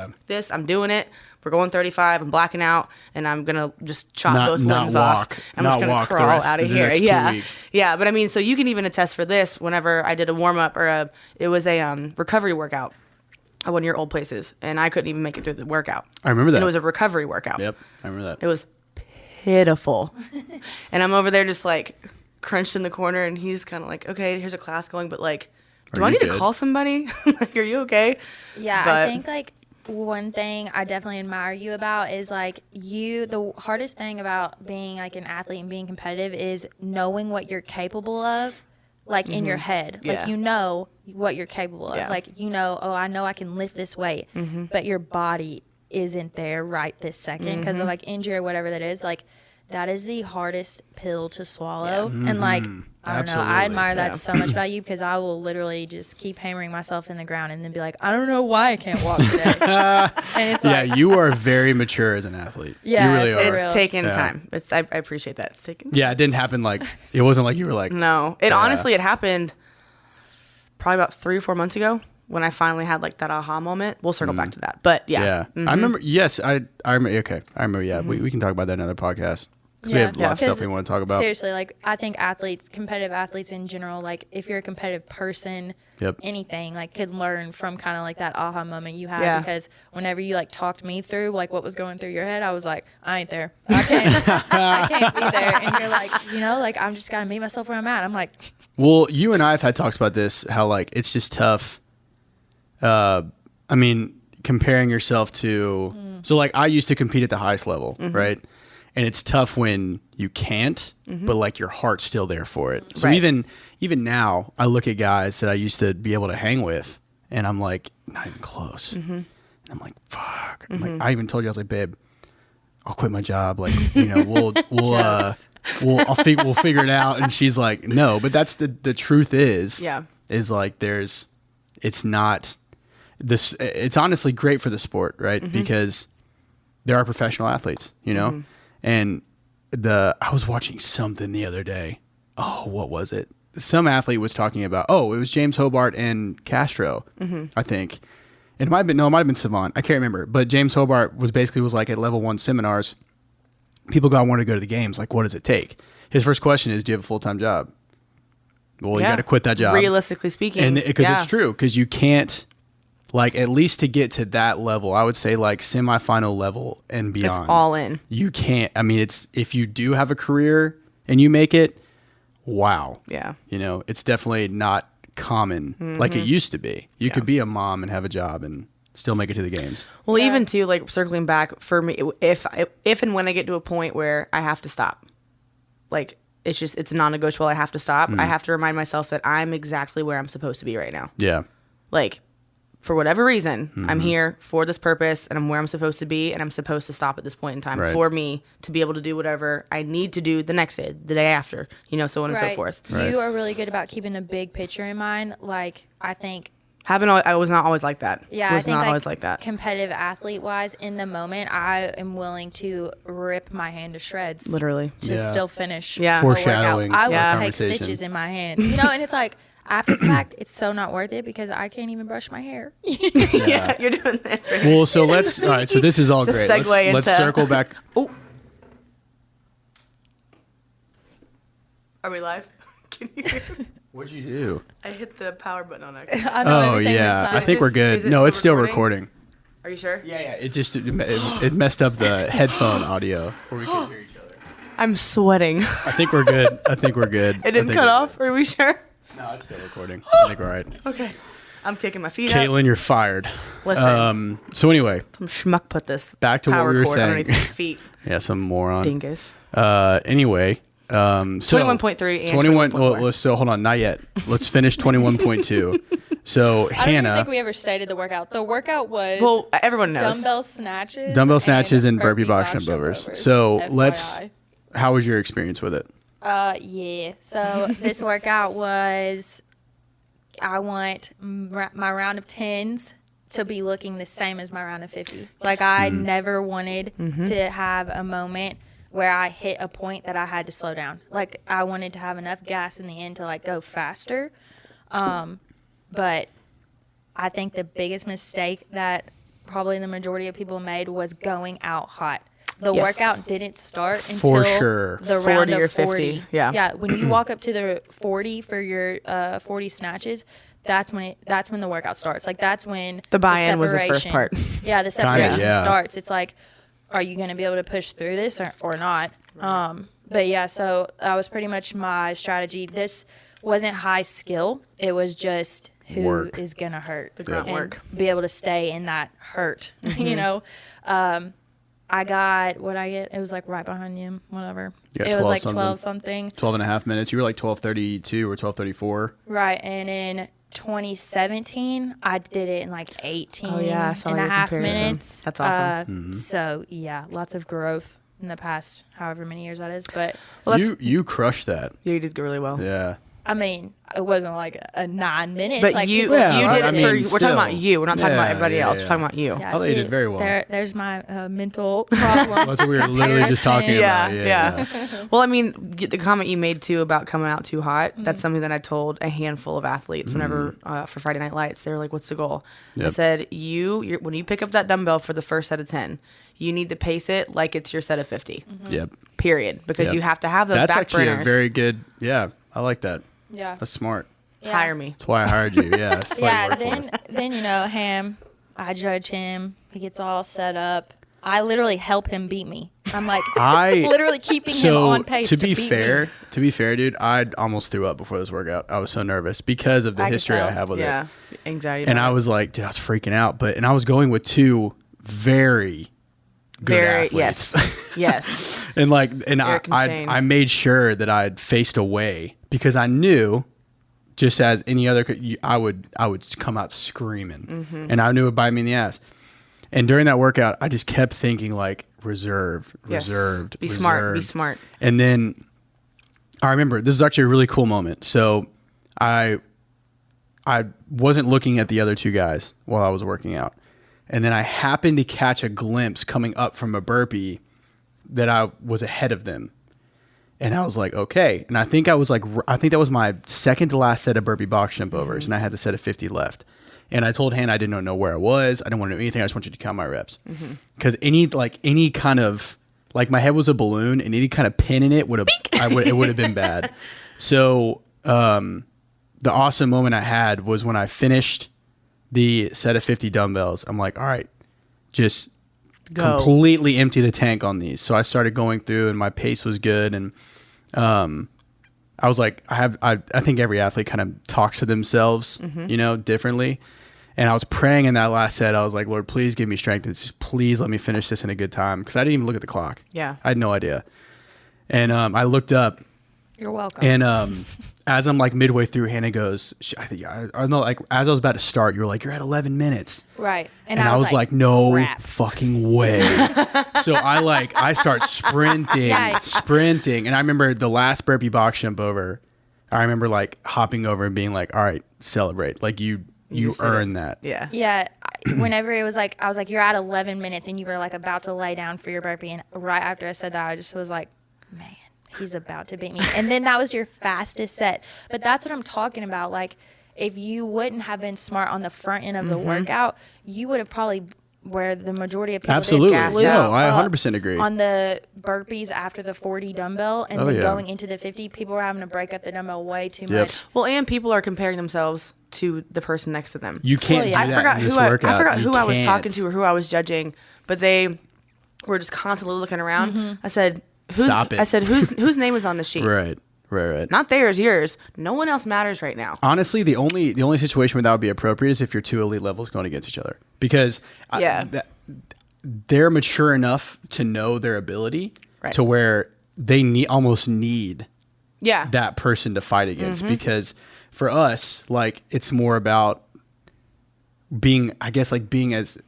I'm doing it. We're going 35. I'm blacking out, and I'm gonna just chop both limbs off. I'm just gonna crawl out of here. Yeah. But I mean, so you can even attest for this. Whenever I did a warm up it was a recovery workout at one of your old places, and I couldn't even make it through the workout. I remember that. And it was a recovery workout. Yep, I remember that. It was pitiful, and I'm over there just like crunched in the corner, and he's kind of like, okay, here's a class going, but like, do I need to call somebody? Like, are you okay? Yeah, I think like one thing I definitely admire you about is like the hardest thing about being like an athlete and being competitive is knowing what you're capable of, like in your head. Like you know what you're capable of. Like, you know, oh, I know I can lift this weight, but your body isn't there right this second because of like injury or whatever that is. Like, that is the hardest pill to swallow. And like, I don't know, I admire that so much about you because I will literally just keep hammering myself in the ground and then be like, I don't know why I can't walk today. And it's like, you are very mature as an athlete. Yeah, you really are. It's taken time. I appreciate that. It's taken time. Yeah, it didn't happen like, it wasn't like you were like. No, honestly, it happened probably about 3 or 4 months ago when I finally had like that aha moment. We'll circle back to that. But yeah. I remember, I remember, okay. I remember, we can talk about that in another podcast. Because we have lots of stuff we want to talk about. Seriously, like, I think competitive athletes in general, like, if you're a competitive person, anything, like, could learn from kind of, like, that aha moment you had. Yeah. Because whenever you, like, talked me through, like, what was going through your head, I was like, I ain't there. I can't be there. And you're like, you know, like, I'm just got to meet myself where I'm at. I'm like. Well, you and I have had talks about this, how, like, it's just tough. I mean, comparing yourself to. So, like, I used to compete at the highest level, right? And it's tough when you can't, but like your heart's still there for it. So even now, I look at guys that I used to be able to hang with, and I'm like, not even close. And I'm like, fuck. I'm like, I even told you, I was like, babe, I'll quit my job. Like, you know, we'll figure it out. And she's like, no. But that's the truth is like it's not this. It's honestly great for the sport, right? Because there are professional athletes, you know. And I was watching something the other day. Oh, what was it? Some athlete was talking about, it was James Hobart and Castro, I think. It might have been Savant. I can't remember. But James Hobart was like at level 1 seminars. People want to go to the games. Like, what does it take? His first question is, do you have a full-time job? Well, you got to quit that job. Realistically speaking. And because it's true. Because you can't. Like, at least to get to that level, I would say like semifinal level and beyond. It's all in. You can't. I mean, if you do have a career and you make it, wow. Yeah. You know, it's definitely not common like it used to be. You could be a mom and have a job and still make it to the games. Well, even too, like circling back for me, if and when I get to a point where I have to stop, like it's non-negotiable. I have to stop. I have to remind myself that I'm exactly where I'm supposed to be right now. Yeah. Like, for whatever reason, I'm here for this purpose, and I'm where I'm supposed to be, and I'm supposed to stop at this point in time for me to be able to do whatever I need to do the next day, the day after, you know, so on and so forth. You are really good about keeping the big picture in mind. Like, I think... I was not always like that. Yeah, I think not always like that. Competitive athlete-wise, in the moment, I am willing to rip my hand to shreds. Literally. To still finish foreshadowing. I will take stitches in my hand. You know, and it's like... After the fact, it's so not worth it because I can't even brush my hair. Yeah, you're doing this right. Well, so all right, so this is all great. Let's circle back. Oh. Are we live? Can you hear? What'd you do? I hit the power button on accident. I think we're good. No, it's still recording. Are you sure? Yeah. It just it messed up the headphone audio where we couldn't hear each other. I'm sweating. I think we're good. It didn't cut off. Are we sure? No, it's still recording. I think we're all right. Okay. I'm kicking my feet up. Caitlin, you're fired. Listen. So anyway, Some schmuck put this back to what power we were cord saying. underneath my feet. Yeah, some moron. Dingus. Anyway, so 21.3 and 21. 21.4. Well, let's still hold on. Not yet. Let's finish 21.2. So I don't even Hannah, think we ever stated the workout. The workout was Well, everyone knows. dumbbell snatches, and burpee box jump overs. So FYI. how was your experience with it? Yeah. So this workout was, I want my round of 10s to be looking the same as my round of 50. Like I never wanted to have a moment where I hit a point that I had to slow down. Like I wanted to have enough gas in the end to like go faster. But I think the biggest mistake that probably the majority of people made was going out hot. The workout didn't start until the 40 round or of 40. 50. Yeah. Yeah. When you walk up to the 40 for your 40 snatches, that's when the workout starts. Like that's when The buy-in was the first part. Yeah, the separation yeah. starts. It's like, are you going to be able to push through this or not? But yeah, so that was pretty much my strategy. This wasn't high skill. It was just who is going to hurt. The grunt work. Be able to stay in that hurt, you know? I got, what I get? It was like right behind you, whatever. You got It was 12 like something. 12 something. 12 and a half minutes. You were like 12:32 or 12:34. Right. And in 2017, I did it in like 18 Oh, yeah, I saw and a your half comparison. minutes. That's awesome. So, yeah, lots of growth in the past however many years that is. But, Well, You crushed that. you did really well. Yeah. I mean, it wasn't like a 9 minutes. But like you people Yeah, you wrote did I it mean, for, we're still. talking about you. We're not talking about Yeah, everybody yeah, else. yeah. We're talking about you. Yeah, I thought you see, did very well. There's my mental problems. That's what we were literally just talking Yeah, about. yeah. Well, I mean, the comment you made too about coming out too hot, that's something that I told a handful of athletes whenever for Friday Night Lights. They were like, what's the goal? I Yep. said, when you pick up that dumbbell for the first set of 10, you need to pace it like it's your set of 50. Yep. Period. Because Yep. you have to have those That's back actually burners. a very good. Yeah, I like that. Yeah. That's smart. Yeah. Hire me. That's why I hired you. Yeah. That's why you Yeah, work for us. then you know, Ham, I judge him. He gets all set up. I literally help him beat me. I'm like literally keeping him on pace to to be beat fair, me. dude, I almost threw up before this workout. I was so nervous because of the I could history I tell. have with Yeah. it. Anxiety. And about I it. was like, dude, I was freaking out. And I was going with two very good athletes. Yes. and Eric and Shane. I made sure that I'd faced away because I knew, just as any other, I would come out screaming, and I knew it would bite me in the ass. And during that workout, I just kept thinking like reserved. Be smart. Be smart. And then I remember this is actually a really cool moment. So I wasn't looking at the other two guys while I was working out. And then I happened to catch a glimpse coming up from a burpee that I was ahead of them. And I was like, okay. And I think that was my second to last set of burpee box jump overs. And I had the set of 50 left. And I told Hannah I didn't know where I was. I didn't want to know anything. I just want you to count my reps. Because any kind of, like my head was a balloon and any kind of pin in it it would have been bad. So the awesome moment I had was when I finished the set of 50 dumbbells. I'm like, all right, just Go. completely empty the tank on these. So I started going through and my pace was good. And I was like, I think every athlete kind of talks to themselves, differently. And I was praying in that last set. I was like, Lord, please give me strength. And just please let me finish this in a good time. Because I didn't even look at the clock. Yeah. I had no idea. And I looked up. You're welcome. And as I'm like midway through, Hannah goes, I know, like as I was about to start, you were like, you're at 11 minutes. Right. And I was like, no crap. fucking way. So I start sprinting. And I remember the last burpee box jump over, I remember like hopping over and being like, all right, celebrate. Like you earned that. Yeah. Yeah. Whenever it was like, I was like, you're at 11 minutes and you were like about to lay down for your burpee. And right after I said that, I just was like, man, he's about to beat me. And then that was your fastest set. But that's what I'm talking about. Like, if you wouldn't have been smart on the front end of the workout, you would have probably, where the majority of people Absolutely. did, No, I 100% agree. on the burpees after the 40 dumbbell and then going into the 50, people were having to break up the dumbbell way too much. Well, and people are comparing themselves to the person next to them. You can't Well, yeah. do that I forgot in this who workout. I forgot You who I was can't. talking to or who I was judging, but they were just constantly looking around. I said, Stop it. I said, whose name is on the sheet? Right. Not theirs, yours. No one else matters right now. Honestly, the only situation where that would be appropriate is if you're two elite levels going against each other, because they're mature enough to know their ability to where they almost need that person to fight against. Because for us, like, it's more about being as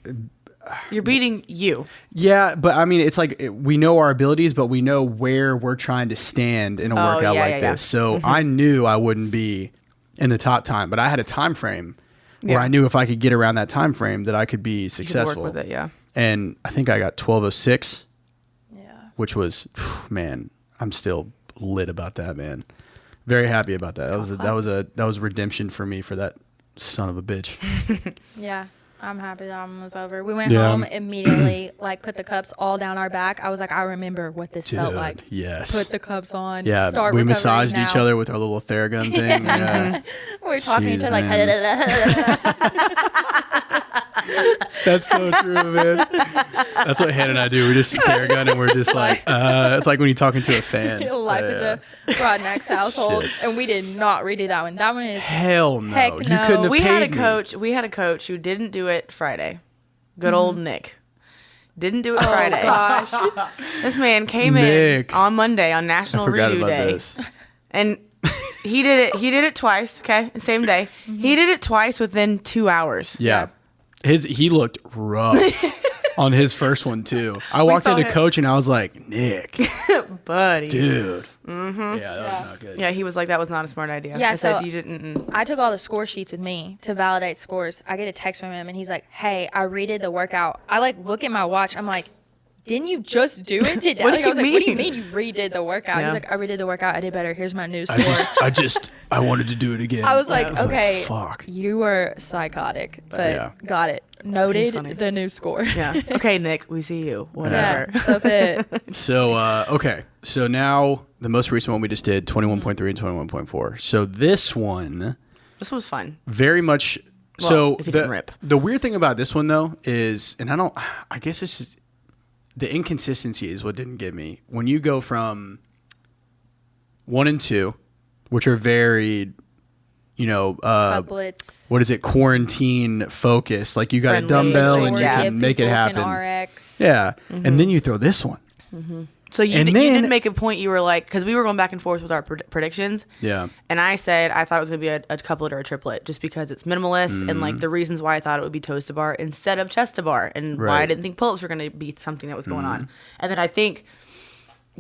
you're beating you. Yeah, but I mean, it's like we know our abilities, but we know where we're trying to stand in a workout like this. So I knew I wouldn't be in the top time, but I had a time frame where I knew if I could get around that time frame that I could be successful. You could work with it, And I think I got 12:06. Yeah. Which was, man, I'm still lit about that, man. Very happy about that. That was redemption for me for that son of a bitch. Yeah. I'm happy that one was over. We went home immediately, like, put the cups all down our back. I was like, I remember what this felt like. Yes. Put the cups on. Yeah. Start we recovering massaged now. each other with our little Theragun thing. Yeah. We were talking to each other like, That's so true, man. That's what Hannah and I do. We just Theragun and we're just like, it's like when you're talking to a fan. Life in the Rodnack's household. Shit. And we did not redo that one. That one is hell no. Heck You no. couldn't have We paid had a me. coach. We had a coach who didn't do it Friday. Good old Nick. Didn't do it Friday. gosh. This man came Nick. in on Monday on National I forgot Redo about Day. this. And he did it twice, okay? Same day. He did it twice within 2 hours. Yeah. He looked rough on his first one too. I walked saw into him. coach and I was like, Nick, Buddy. dude. Yeah, that was not good. Yeah, he was like, that was not a smart idea. Yeah, I said, so- you didn't. I took all the score sheets with me to validate scores. I get a text from him and he's like, hey, I redid the workout. I like look at my watch. I'm like, didn't you just do it today? What do I was you like, what do you mean? mean you redid the workout? Yeah. He's like, I redid the workout. I did better. Here's my new score. I wanted to do it again. I was like, I was like, okay, fuck. you were psychotic, but Yeah. got it. funny. Noted the new score. Yeah. Okay, Nick, we see you. Whatever. Yeah, so fit. So, okay. So now the most recent one we just did, 21.3 and 21.4. So this one, This was fun. very much. Well, So if you didn't rip. the weird thing about this one though is, and I guess this is, the inconsistency is what didn't get me. When you go from 1 and 2, which are very, Couplets. what is it, quarantine focused. Like you got a Friendly, dumbbell and you yeah. can make it People happen. can RX. Yeah. And then you throw this one. So you And you then- did make a point. You were like, because we were going back and forth with our predictions. Yeah. And I said I thought it was going to be a couplet or a triplet just because it's minimalist and like the reasons why I thought it would be toes to bar instead of chest to bar and why I Right. didn't think pull-ups were going to be something that was going on. And then I think,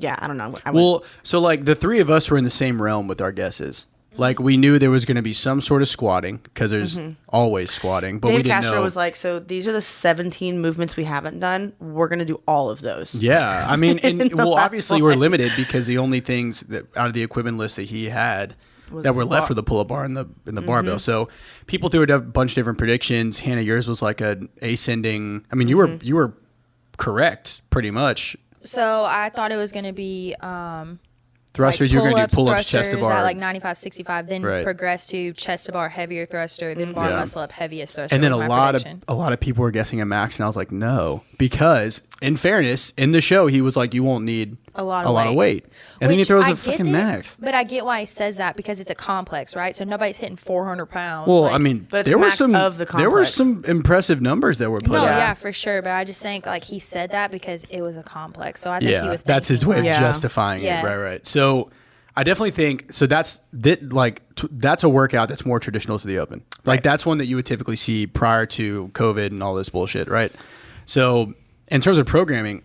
I don't know. Well, so like the three of us were in the same realm with our guesses. Like we knew there was going to be some sort of squatting because there's always squatting, but we Dave didn't Castro know. was like, so these are the 17 movements we haven't done. We're going to do all of those. Yeah, I mean, and In the well, last obviously we're one. limited because the only things that out of the equipment list that he had that were the left bar. were the pull-up bar and the barbell. So people threw a bunch of different predictions. Hannah, yours was like an ascending. I mean, you were correct pretty much. So I thought it was going to be Thrusters, you're going to do pull-ups, chest to thrusters bar, at like 95, 65, then Right. progress to chest to bar, heavier thruster, then bar Yeah. muscle up, heaviest thruster. and then was a my prediction. lot of people were guessing a max, and I was like, no, because in fairness, in the show he was like, you won't need A lot of weight, and then he Which throws I a get fucking that, max. But I get why he says that because it's a complex, right? So nobody's hitting 400 pounds. Well, like- I mean, But it's there were max some of the there were complex. some impressive numbers that were put no, out. yeah, for sure. But I just think like he said that because it was a complex. So I think he Yeah, was. that's his way of thinking, like, Yeah. justifying Yeah. it. Right. So I definitely think so. That's that's a workout that's more traditional to the open. Like that's one that you would typically see prior to COVID and all this bullshit, right? So in terms of programming,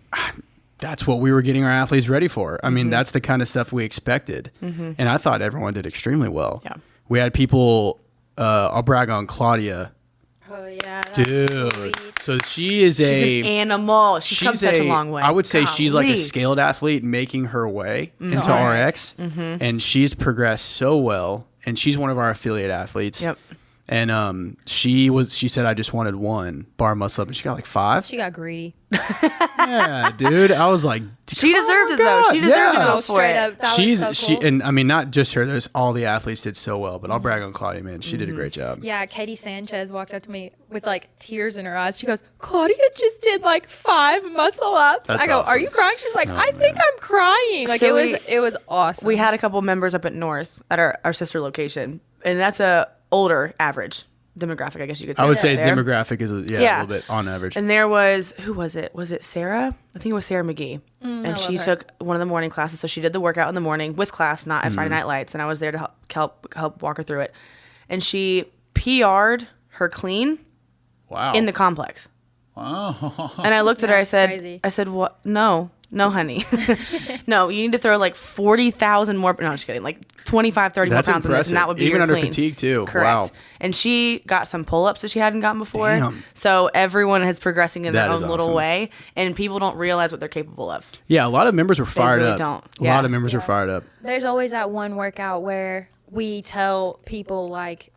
that's what we were getting our athletes ready for. I mean, that's the kind of stuff we expected, and I thought everyone did extremely well. Yeah. We had people. I'll brag on Claudia. Oh yeah, that's Dude, sweet. so she is She's an animal. She's come such a long way. I would say she's like a Golly. scaled athlete making her way into RX. RX, and she's progressed so well. And she's one of our affiliate athletes. Yep. And she said I just wanted one bar muscle up, and she got like 5. She got greedy. Yeah, dude. I was like, she deserved it God, though. She deserved to yeah. go for Straight it. up. That was so cool. And I mean, not just her. There's all the athletes did so well, but I'll brag on Claudia, man. She did a great job. Yeah, Katie Sanchez walked up to me with like tears in her eyes. She goes, Claudia just did like 5 muscle ups. That's I go, awesome. are you crying? She was like, I think I'm crying. Like So it was awesome. We had a couple members up at North at our sister location, and that's a older average demographic, I guess you could say. I would say there. demographic is a little bit on average. And there was, who was it? Was it Sarah? I think it was Sarah McGee. And she took one of the morning classes. So she did the workout in the morning with class, not at Friday Night Lights. And I was there to help walk her through it. And she PR'd her clean Wow. in the complex. Wow. And I looked at her, Crazy. I said, what? No, honey. No, you need to throw like 40,000 more. No, I'm just kidding. Like 25, 30 That's more pounds in this, and that would be even your under clean. fatigue too. Correct. Wow. And she got some pull-ups that she hadn't gotten before. Damn. So everyone is progressing in their That own is little awesome. way, and people don't realize what they're capable of. Yeah, a lot of members were fired really up. don't. A Yeah. lot of members were fired up. There's always that one workout where we tell people like,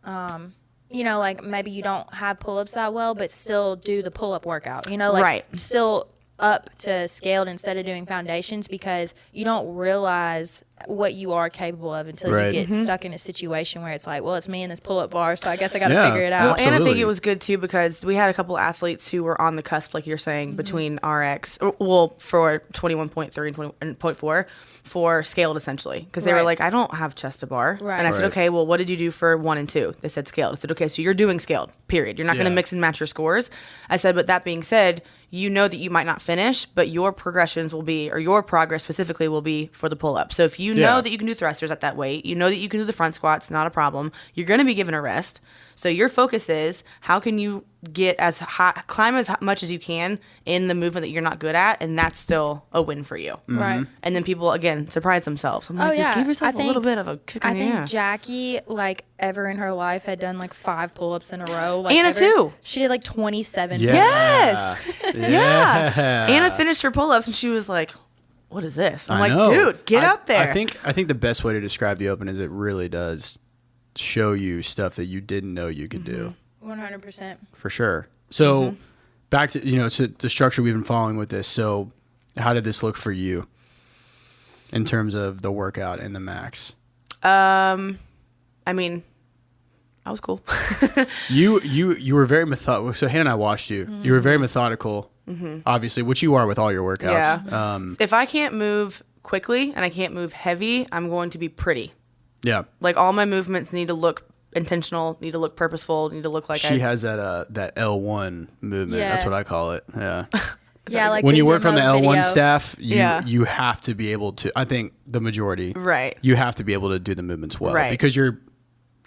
like maybe you don't have pull-ups that well, but still do the pull-up workout. Like Right. still up to scaled instead of doing foundations, because you don't realize what you are capable of until Right. you get stuck in a situation where it's like, well, it's me in this pull-up bar, so I guess I got to Yeah. figure it Well, out. and I think Absolutely. it was good too because we had a couple athletes who were on the cusp, like you're saying, between RX, for 21.3 and 0.4 for scaled essentially, because they were Right. like, I don't have chest to bar, Right. and I said, Right. okay, well, what did you do for 1 and 2? They said scaled. I said, okay, so you're doing scaled. Period. You're not going to Yeah. mix and match your scores. I said, but that being said, you know that you might not finish, but your progressions will be, or your progress specifically will be for the pull up. So if you know Yeah. that you can do thrusters at that weight, you know that you can do the front squats, not a problem. You're going to be given a rest. So your focus is how can you get as high, climb as much as you can in the movement that you're not good at, and that's still a win for you. Right. And then people again surprise themselves. I'm like, Oh, just yeah. give yourself I a little think- bit of a kick I in the think ass. Jackie, like, ever in her life had done like 5 pull-ups in a row. Like, Anna, ever. too. She did like 27. Yeah. Yes. Yeah. Anna finished her pull-ups and she was like, what is this? I'm I like, know. dude, get up there. I think the best way to describe the open is it really does show you stuff that you didn't know you could do. 100%. For sure. So back to to the structure we've been following with this. So how did this look for you in terms of the workout and the max? I mean, I was cool. You were very methodical. So Hannah and I watched you. You were very methodical, obviously, which you are with all your workouts. Yeah. If I can't move quickly and I can't move heavy, I'm going to be pretty. Yeah. Like all my movements need to look intentional, need to look purposeful, need to look like She has that L1 movement. Yeah. That's what I call it. Yeah. Yeah, like When the you work on the demo L1 video. staff, Yeah. you have to be able to. I think the majority, Right. You have to be able to do the movements well, Right. because you're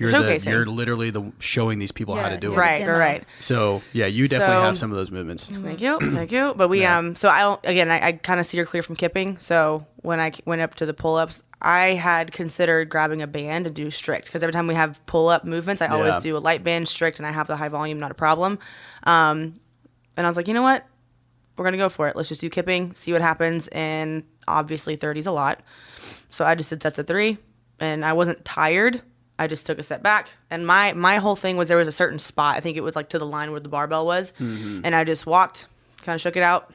Showcasing. you're literally showing these people how Yeah, to do yeah. it. Right, demo. right. So yeah, you definitely So- have some of those movements. Thank you, thank you. But we so I don't. Again, I kind of steer clear from kipping. So when I went up to the pull-ups, I had considered grabbing a band and do strict, because every time we have pull-up movements, I always Yeah. do a light band, strict, and I have the high volume, not a problem. And I was like, you know what? We're gonna go for it. Let's just do kipping, see what happens. And obviously 30's a lot, so I just did sets of 3, and I wasn't tired. I just took a step back, and my whole thing was there was a certain spot. I think it was like to the line where the barbell was, and I just walked, kind of shook it out,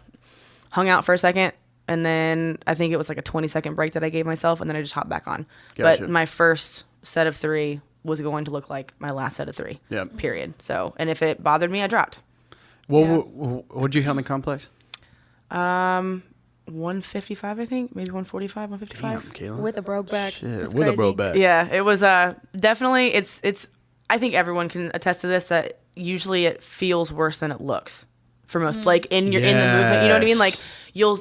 hung out for a second, and then I think it was like a 20-second break that I gave myself, and then I just hopped back on. Gotcha. But my first set of 3 was going to look like my last set of 3. Yep. Period. So, and if it bothered me, I dropped. What did you hit on the complex? 155, I think, maybe 145, 155. Damn, Kayla. With a broke back. Shit, That's with a crazy. bro back. Yeah, it was definitely it's I think everyone can attest to this, that usually it feels worse than it looks for most, like in the movement, you know what I mean? Like you'll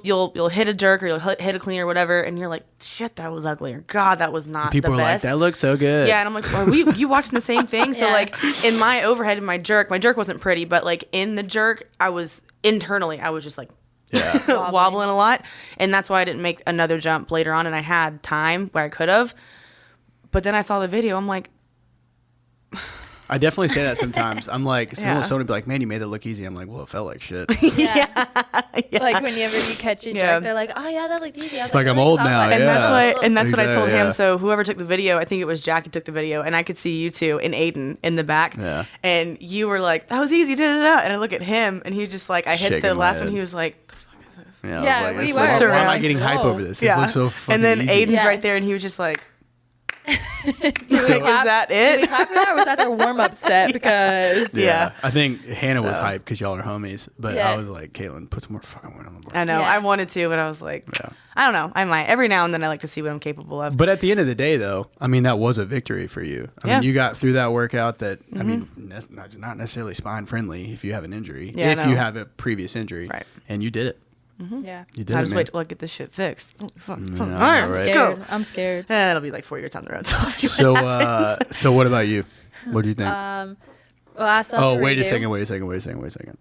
hit a jerk or you'll hit a clean or whatever, and you're like, shit, that was ugly, or God, that was not People the are like, best. that looks so good. Yeah, and I'm like, are you watching the same thing? So Yeah. like in my overhead and my jerk wasn't pretty, but like in the jerk, I was just like wobbling a lot, and that's why I didn't make another jump later on, and I had time where I could have. But then I saw the video, I'm like, I definitely say that sometimes. I'm like, Yeah. someone would be like, man, you made it look easy. I'm like, well, it felt like shit. Yeah. Like whenever you catch a jerk, they're like, "Oh yeah, that looked easy." I was It's like I'm old now. And that's what I told him. Yeah. So whoever took the video, I think it was Jackie took the video, and I could see you two and Aiden in the back. Yeah. And you were like, "That was easy." And I look at him, and he just like, I hit Shaking the my last head. one. He was like, Yeah, I was we like, were. why am I Like, getting hype whoa. over this? This looks so fucking And then easy. Aiden's Yeah. right there, and he was just like, Did we is clap- that Did we it? clap for that, or was that their warm-up set? Because Yeah. I think Hannah was So. hyped because y'all are homies, but Yeah. I was like, Caitlin, put some more fucking wind on the board. I know. Yeah. I wanted to, but I was like, I don't know. I might. Every now and then I like to see what I'm capable of. But at the end of the day, though, I mean, that was a victory for you. I Yeah. mean, you got through that workout that, I mean, not necessarily spine friendly if you have an injury, Yeah, I if know. you have a previous injury, Right. and you did it. yeah, You did I it, just man. wait till I get this shit fixed. I All know, right, right? let's scared. go. I'm scared. It'll be like 4 years down the road. So, we'll see what happens. So what about you? What do you think? Well, I saw. Oh, the wait a redo. second.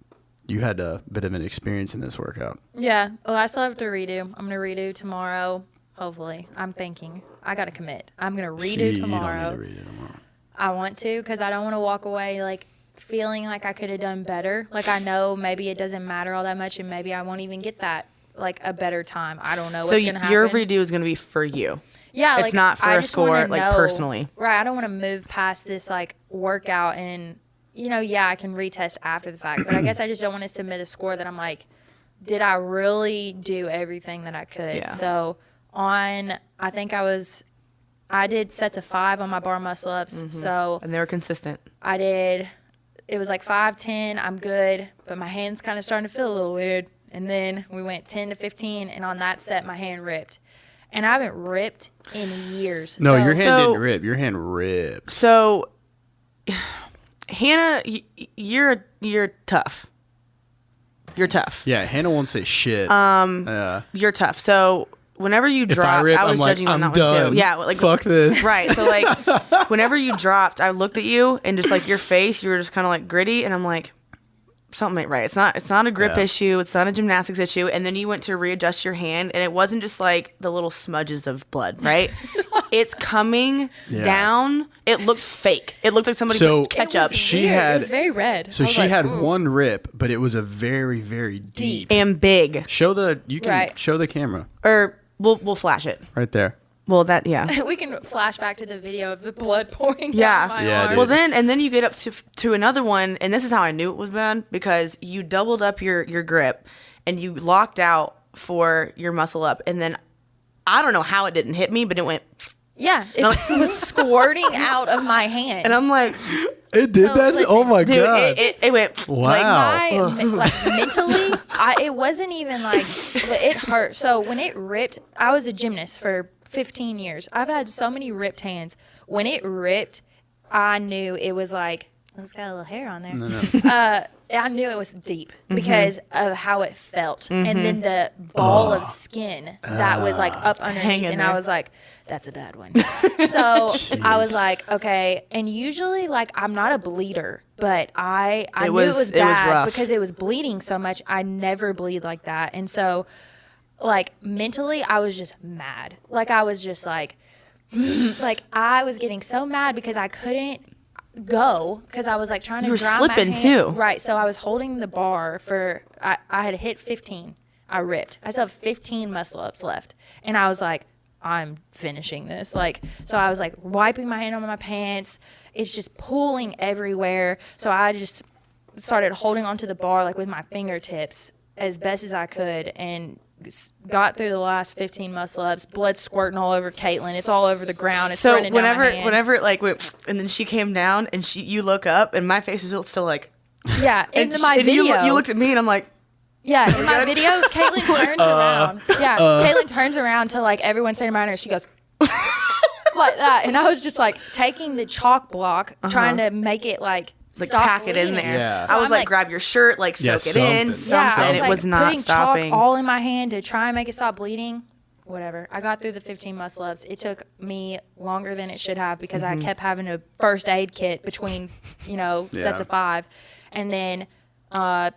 You had a bit of an experience in this workout. Yeah. Well, I still have to redo. I'm gonna redo tomorrow. Hopefully, I'm thinking I gotta commit. I'm gonna redo tomorrow. You don't need to redo tomorrow. I want to because I don't want to walk away like feeling like I could have done better. Like I know maybe it doesn't matter all that much, and maybe I won't even get that like a better time. I don't know So what's gonna happen. your redo is going to be for you. Yeah, It's like, not for I a just score, wanna like, know- personally. Right. I don't want to move past this like workout and yeah, I can retest after the fact, but I guess I just don't want to submit a score that I'm like, did I really do everything that I could? Yeah. So I did sets of 5 on my bar muscle ups. So And they were consistent. it was like 5, 10, I'm good, but my hand's kind of starting to feel a little weird. And then we went 10 to 15, and on that set, my hand ripped. And I haven't ripped in years. No, So- your hand So- didn't rip. Your hand ripped. So, Hannah, you're tough. You're tough. Yeah, Hannah won't say shit. Yeah. You're tough. So whenever you If I dropped, rip, I was I'm like, judging you on I'm that one done. too. Yeah, like Fuck this. Right. So like, whenever you dropped, I looked at you and just like your face, you were just kind of like gritty, and I'm like, something ain't right. It's not a grip Yeah. issue. It's not a gymnastics issue. And then you went to readjust your hand, and it wasn't just like the little smudges of blood, right? It's coming Yeah. down. It looked fake. It looked like somebody So- put ketchup. It was She weird. had- It was very red. So I was she like, had "Ooh." one rip, but it was a very, very deep. and big. Show you can Right. show the camera Or we'll flash it. right there. Well, that yeah. We can flash back to the video of the blood pouring Yeah. down my Yeah, arm. dude. Well, then you get up to another one, and this is how I knew it was bad, because you doubled up your grip, and you locked out for your muscle up, and then I don't know how it didn't hit me, but it went, Yeah, it was squirting out of my hand. and I'm like, It did So, that? listen, Oh my dude, god. it went Wow. like mentally, it wasn't even like, but it hurt. So when it ripped, I was a gymnast for 15 years. I've had so many ripped hands. When it ripped, I knew it was like, it's got a little hair on there. No. I knew it was deep because of how it felt. And then the ball of skin that was like up underneath. Hanging And there. I was like, that's a bad one. So I was like, okay. And usually, like, I'm not a bleeder, but I knew it was it was bad rough. because it was bleeding so much. I never bleed like that. And so, like, mentally, I was just mad. Like, I was just like, like, I was getting so mad because I couldn't go because I was like trying to You were dry slipping, my hand. too. Right. So I was holding the bar for I had hit 15. I ripped. I still have 15 muscle ups left. And I was like, I'm finishing this. Like, so I was like wiping my hand on my pants. It's just pooling everywhere. So I just started holding onto the bar like with my fingertips as best as I could and got through the last 15 muscle ups. Blood squirting all over Caitlin. It's all over the ground. It's so running down my hand. whenever it like went, and then she came down, and you look up, and my face was still like, Yeah, in and my and video. you looked at me, and I'm like, Yeah, in my video, Caitlin turns around. Yeah, Caitlin turns around to like everyone standing around her. She goes like that, and I was just like taking the chalk block, trying to make it like stop pack it in bleeding. there. Yeah. I was I'm like, like- grab your shirt, like Yeah, soak it in, something. Yeah, something. I was It like was not putting stopping. chalk all in my hand to try and make it stop bleeding. Whatever. I got through the 15 muscle ups. It took me longer than it should have because I kept having a first aid kit between, sets Yeah. of 5, and then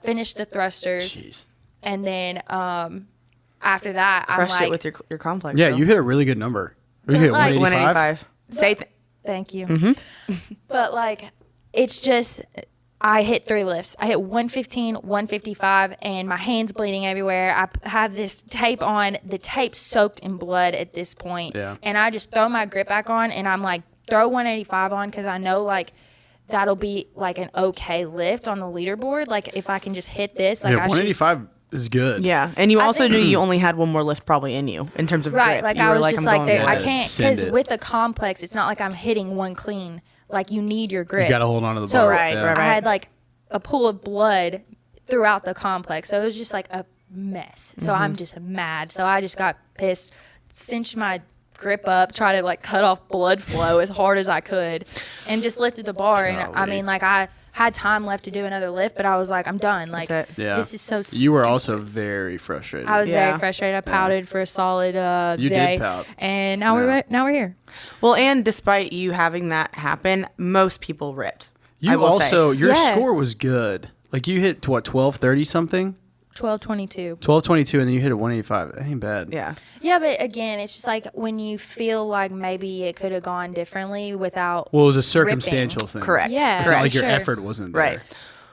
finished the thrusters. Jeez. And then after that, Crushed I'm like, it with your complex. Yeah, though. you hit a really good number. You hit like- 185. 185. Say thank you. But like, it's just, I hit 3 lifts. I hit 115, 155, and my hand's bleeding everywhere. I have this tape on. The tape soaked in blood at this point. Yeah. And I just throw my grip back on, and I'm like, throw 185 on because I know, like, that'll be, like, an okay lift on the leaderboard. Like, if I can just hit this. Like, Yeah, 185 is good. Yeah, and you also think- knew you only had one more lift probably in you in terms of Right, grip. like, You I were was just I'm like, going there, for I it. can't, Send because it. with a complex, it's not like I'm hitting one clean. Like, you need your grip. You got to hold on to the So bar. Right, yeah. right. I had like a pool of blood throughout the complex. So it was just like a mess. So I'm just mad. So I just got pissed, cinched my grip up, tried to like cut off blood flow as hard as I could, and just lifted the bar. And I Golly. mean, like, I had time left to do another lift, but I was like, I'm done. Like, That's it. Yeah. this is so You were stupid. also very frustrated. I was Yeah. very frustrated. I pouted for a solid You did day. pout. And now Yeah. we're here. Well, and despite you having that happen, most people ripped. I You will also, say. your Yeah. score was good. Like you hit, what, 1230 something? 12:22. 1222, and then you hit a 185. That ain't bad. Yeah. Yeah, but again, it's just like when you feel like maybe it could have gone differently without. Well, it was a circumstantial thing. Correct. Yeah, It's not like your sure. effort wasn't there. Right.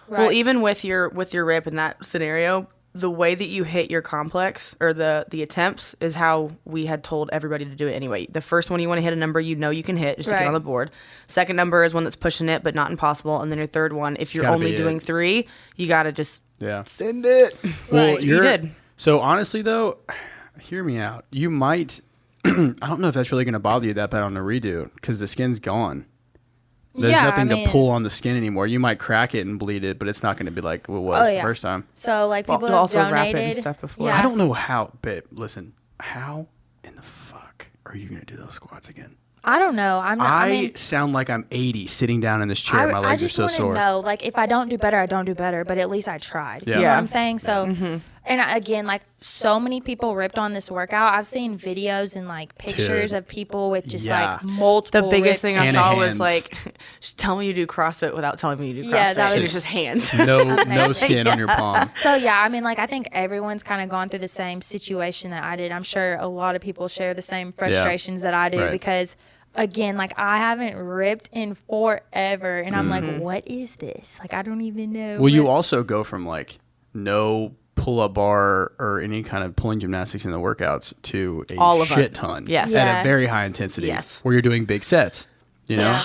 Right. Well, even with your rip in that scenario, the way that you hit your complex or the attempts is how we had told everybody to do it anyway. The first one, you want to hit a number you know you can hit just to get Right. on the board. Second number is one that's pushing it but not impossible, and then your third one, if you're gotta only be doing it. 3, you got to just Yeah. send it. Well, So you did. So honestly, though, hear me out. You might. I don't know if that's really going to bother you that bad on the redo because the skin's gone. There's Yeah, nothing I mean- to pull on the skin anymore. You might crack it and bleed it, but it's not going to be like what it was Oh, the yeah. first time. So like Well, people you'll have also wrap it and donated stuff before. Yeah. I don't know how, babe. Listen, how in the fuck are you going to do those squats again? I don't know. I'm not. I mean, sound like I'm 80 sitting down in this chair. My I legs are just so want to sore. know, like, if I don't do better, I don't do better. But at least I tried. Yeah. You know Yeah. what I'm saying? So, and again, like, so many people ripped on this workout. I've seen videos and like pictures Dude. of people with just Yeah. like multiple. The biggest ripped- thing I And saw hands. was like, just tell me you do CrossFit without telling me you do CrossFit. Yeah, that And was- it's just hands. No skin on your palm. So yeah, I mean, like, I think everyone's kind of gone through the same situation that I did. I'm sure a lot of people share the same frustrations that I do Right. because, again, like, I haven't ripped in forever, and I'm like, what is this? Like, I don't even know. Well, you what- also go from like no pull-up bar or any kind of pulling gymnastics in the workouts to a All of shit it. ton Yes. at Yeah. a very high intensity Yes. where you're doing big sets, you know?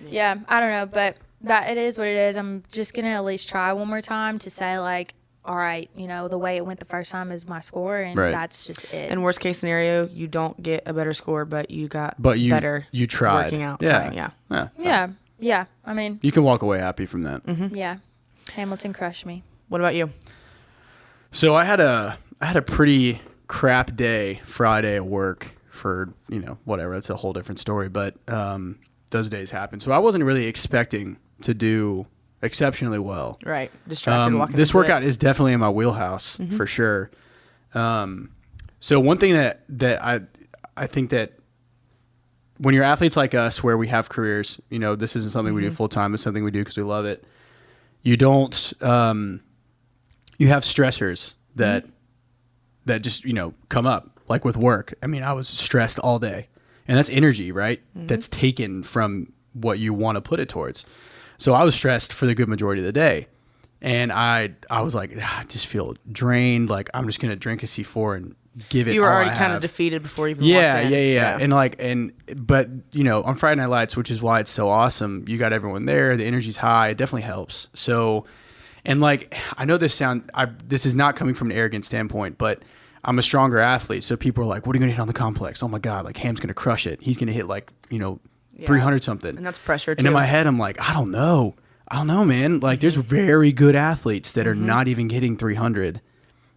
Yeah, I don't know, but that it is what it is. I'm just gonna at least try one more time to say, like, all right, you know, the way it went the first time is my score, and Right. that's just it. And worst case scenario, you don't get a better score, but you got But you better you tried. working out. Yeah. trying, yeah. yeah. I mean, You can walk away happy from that. yeah. Hamilton crushed me. What about you? So I had a pretty crap day Friday at work for, whatever. That's a whole different story, but those days happen. So I wasn't really expecting to do exceptionally well. Right. Distracted walking This into workout it. is definitely in my wheelhouse for sure. So one thing that I think that when you're athletes like us, where we have careers, this isn't something we do full time. It's something we do because we love it. You don't. You have stressors that just come up, like with work. I mean, I was stressed all day, and that's energy, right? That's taken from what you want to put it towards. So I was stressed for the good majority of the day, and I was like, I just feel drained. Like I'm just gonna drink a C4 and give it. You were all already I kind have. of defeated before you even Yeah, walked in. and but on Friday Night Lights, which is why it's so awesome, you got everyone there, the energy's high, it definitely helps. So, and like, I know this is not coming from an arrogant standpoint, but I'm a stronger athlete, so people are like, what are you gonna hit on the complex? Oh my God, like Ham's gonna crush it. He's gonna hit like 300 something. And that's pressure too. And in my head, I'm like, I don't know, man. Like, there's very good athletes that are not even hitting 300.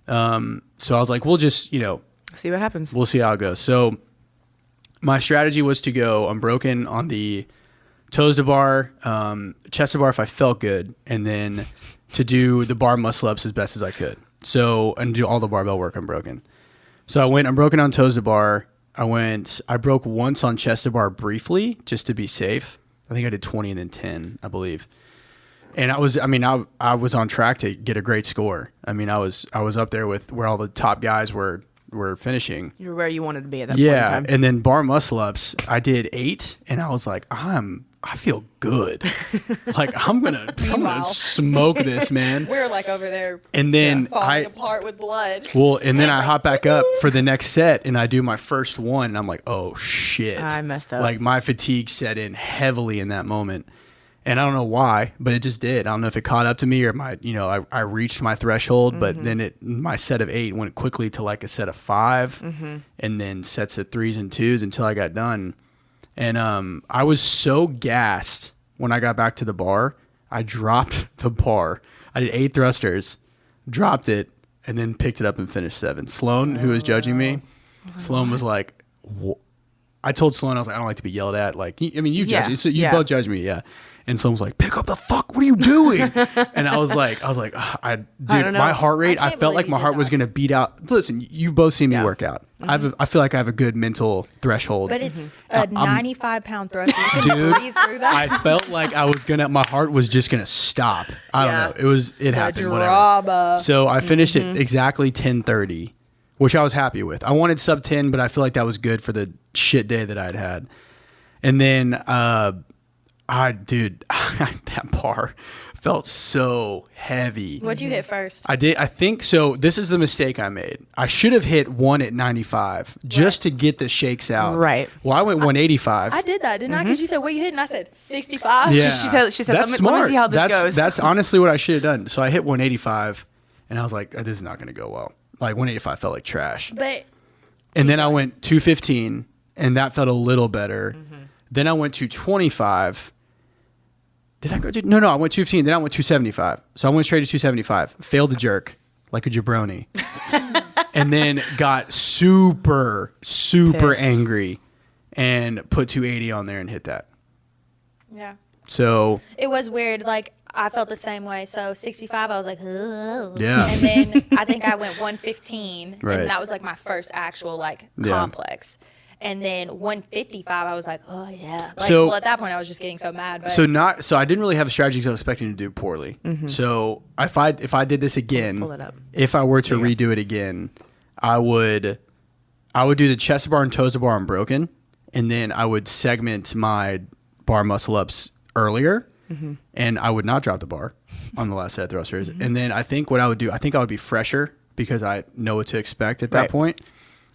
So I was like, we'll just, see what happens. we'll see how it goes. So my strategy was to go unbroken on the toes to bar, chest to bar if I felt good, and then to do the bar muscle ups as best as I could. So, and do all the barbell work unbroken. So I went unbroken on toes to bar. I broke once on chest to bar briefly just to be safe. I think I did 20 and then 10, I believe. And I was on track to get a great score. I mean, I was up there with where all the top guys were finishing. You're where you wanted to be at that point in Yeah, time. and then bar muscle ups, I did 8, and I was like, I'm I feel good. Like I'm gonna smoke this, man. We're like over there And then falling apart with blood. Well, and then I hop back up for the next set and I do my first one and I'm like, oh shit. I messed up. Like my fatigue set in heavily in that moment. And I don't know why, but it just did. I don't know if it caught up to me or I reached my threshold, but then my set of 8 went quickly to like a set of 5 and then sets of 3s and 2s until I got done. And I was so gassed when I got back to the bar. I dropped the bar. I did 8 thrusters, dropped it, and then picked it up and finished 7. Sloan, who was judging me, Sloan was like, I told Sloan, I was like, I don't like to be yelled at. Like, I mean, you judge me. So you both judge me, yeah. And someone was like, pick up the fuck, what are you doing? And I was like, dude, my heart rate, I felt like my heart was going to beat out. Listen, you've both seen me work out. I feel like I have a good mental threshold. But it's a 95-pound thruster. You can Dude, breathe through that. I felt like I was my heart was just going to stop. I don't know. It happened, whatever. So I finished it exactly 10:30, which I was happy with. I wanted sub 10, but I feel like that was good for the shit day that I'd had. And then, that bar felt so heavy. What'd you hit first? I think so. This is the mistake I made. I should have hit 1 at 95 just to get the shakes out. Right. Well, I went 185. I did that, didn't I? Because you said, what you hit? And I said, 65. Yeah. She said let me see how this goes. That's honestly what I should have done. So I hit 185 and I was like, this is not going to go well. Like 185 felt like trash. And then I went 215 and that felt a little better. Then I went to 25. Did I go to? No, I went 215. Then I went 275. So I went straight to 275. Failed to jerk like a jabroni. And then got super Pissed. angry and put 280 on there and hit that. Yeah. So it was weird. Like, I felt the same way. So 65, I was like, ugh. Yeah. And then I think I went 115. Right. And that was like my first actual complex. And then 155, I was like, oh yeah. Well, at that point, I was just getting so mad. But. So I didn't really have a strategy because I was expecting to do poorly. So if I did this again, Pull it up. if I were to redo it again, I would do the chest bar and toes bar unbroken, and then I would segment my bar muscle ups earlier, and I would not drop the bar on the last set of thrusters. And then I think what I would do, I would be fresher because I know what to expect at that point.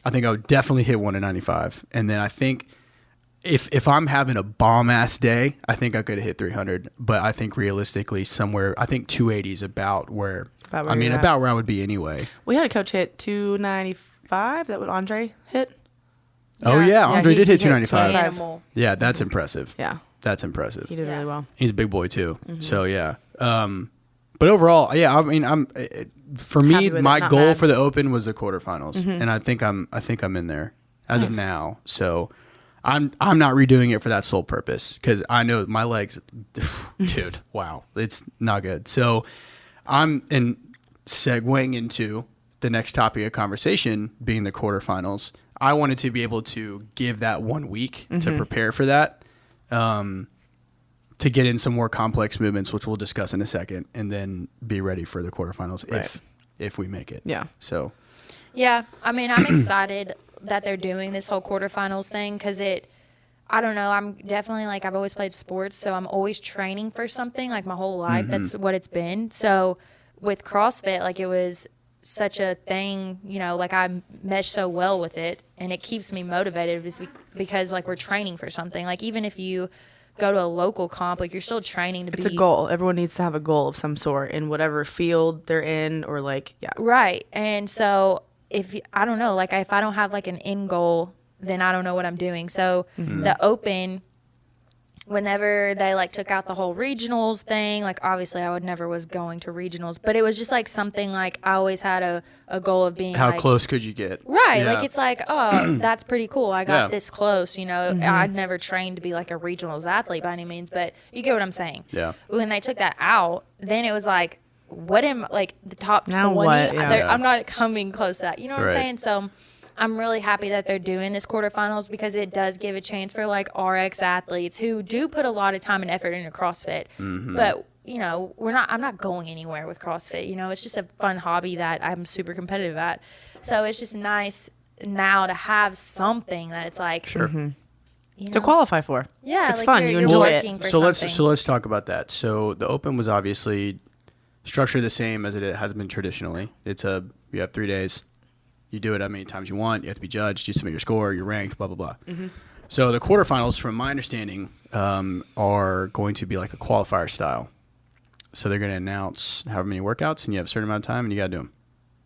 I think I would definitely hit 1 at 95. And then I think if I'm having a bomb ass day, I think I could have hit 300. But I think realistically somewhere, I think 280 is about where I would be anyway. We had a coach hit 295. That what Andre hit. Oh yeah, Andre did hit 295. Animal. Yeah, that's impressive. Yeah, that's impressive. he did really well. He's a big boy too. So yeah. But overall, yeah, I mean, for me, my goal for the Open was the quarterfinals, and I think I'm in there as of now. So I'm not redoing it for that sole purpose because I know my legs, dude, wow, it's not good. So I'm segueing into the next topic of conversation being the quarterfinals. I wanted to be able to give that 1 week to prepare for that. To get in some more complex movements, which we'll discuss in a second, and then be ready for the quarterfinals if we make it. Yeah. So. Yeah, I mean, I'm excited that they're doing this whole quarterfinals thing because I don't know, I'm definitely I've always played sports, so I'm always training for something my whole life. That's what it's been. So with CrossFit, it was such a thing, I mesh so well with it, and it keeps me motivated because we're training for something. Even if you go to a local comp, you're still training to be. It's a goal. Everyone needs to have a goal of some sort in whatever field they're in, or yeah. Right. And so if I don't know, if I don't have an end goal, then I don't know what I'm doing. So the Open, whenever they took out the whole regionals thing, obviously I never was going to regionals, but it was just something I always had a goal of being. How close could you get? Right. Yeah. It's oh, that's pretty cool. I got this close, I'd never trained to be a regionals athlete by any means, but you get what I'm saying. Yeah. When they took that out, then it was what am, the top now 20? what? Yeah. I'm not coming close to that. You know what I'm Right. saying? So I'm really happy that they're doing this quarterfinals because it does give a chance for RX athletes who do put a lot of time and effort into CrossFit. But I'm not going anywhere with CrossFit. It's just a fun hobby that I'm super competitive at. So it's just nice now to have something that it's Sure. to qualify for. Yeah, it's fun. You you're enjoy working it. for So something. let's talk about that. So the Open was obviously structured the same as it has been traditionally. You have 3 days. You do it how many times you want. You have to be judged. You submit your score. You're ranked. Blah blah blah. Mm-hmm. So the quarterfinals, from my understanding, are going to be like a qualifier style. So they're going to announce however many workouts, and you have a certain amount of time, and you got to do them.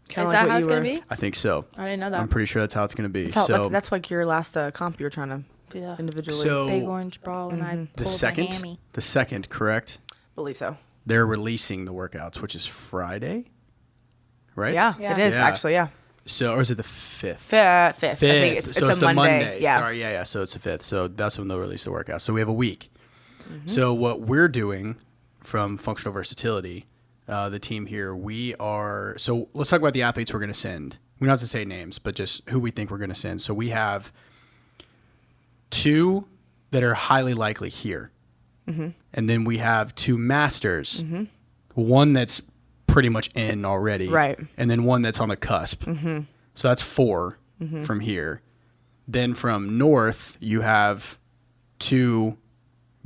Kinda Is like that what how it's you going to were- be? I think so. I didn't know that. I'm pretty sure that's how it's going to be. That's like your last comp you were trying to Yeah. individually. So Big orange bra when I the pulled my hammy. second, correct? believe so. They're releasing the workouts, which is Friday, right? Yeah, Yeah. it is Yeah. actually. Yeah, So, or is it the 5th? fifth. I think it's So a the Monday. Yeah. Sorry, yeah. So it's the 5th. So that's when they'll release the workout. So we have a week. So what we're doing from Functional Versatility, the team here, so let's talk about the athletes we're going to send. We don't have to say names, but just who we think we're going to send. So we have 2 that are highly likely here. And then we have 2 masters. One that's pretty much in already. Right. And then one that's on the cusp. So that's 4 from here. Then from north, you have 2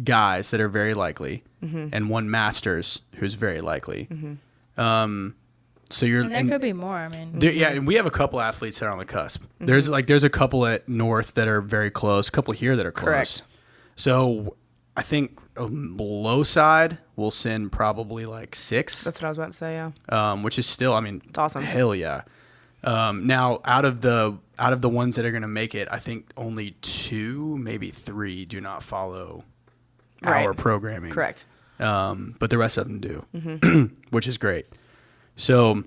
guys that are very likely, and 1 masters who's very likely. So you're And there could be more. I mean, yeah, and we have a couple athletes that are on the cusp. There's a couple at north that are very close, a couple here that are close. Correct. So I think low side will send probably like 6. That's what I was about to say. Yeah. Which is still, I mean, It's awesome. Hell yeah. Now out of the ones that are going to make it, I think only 2, maybe 3 do not follow Right. our programming. Correct. But the rest of them do, which is great. So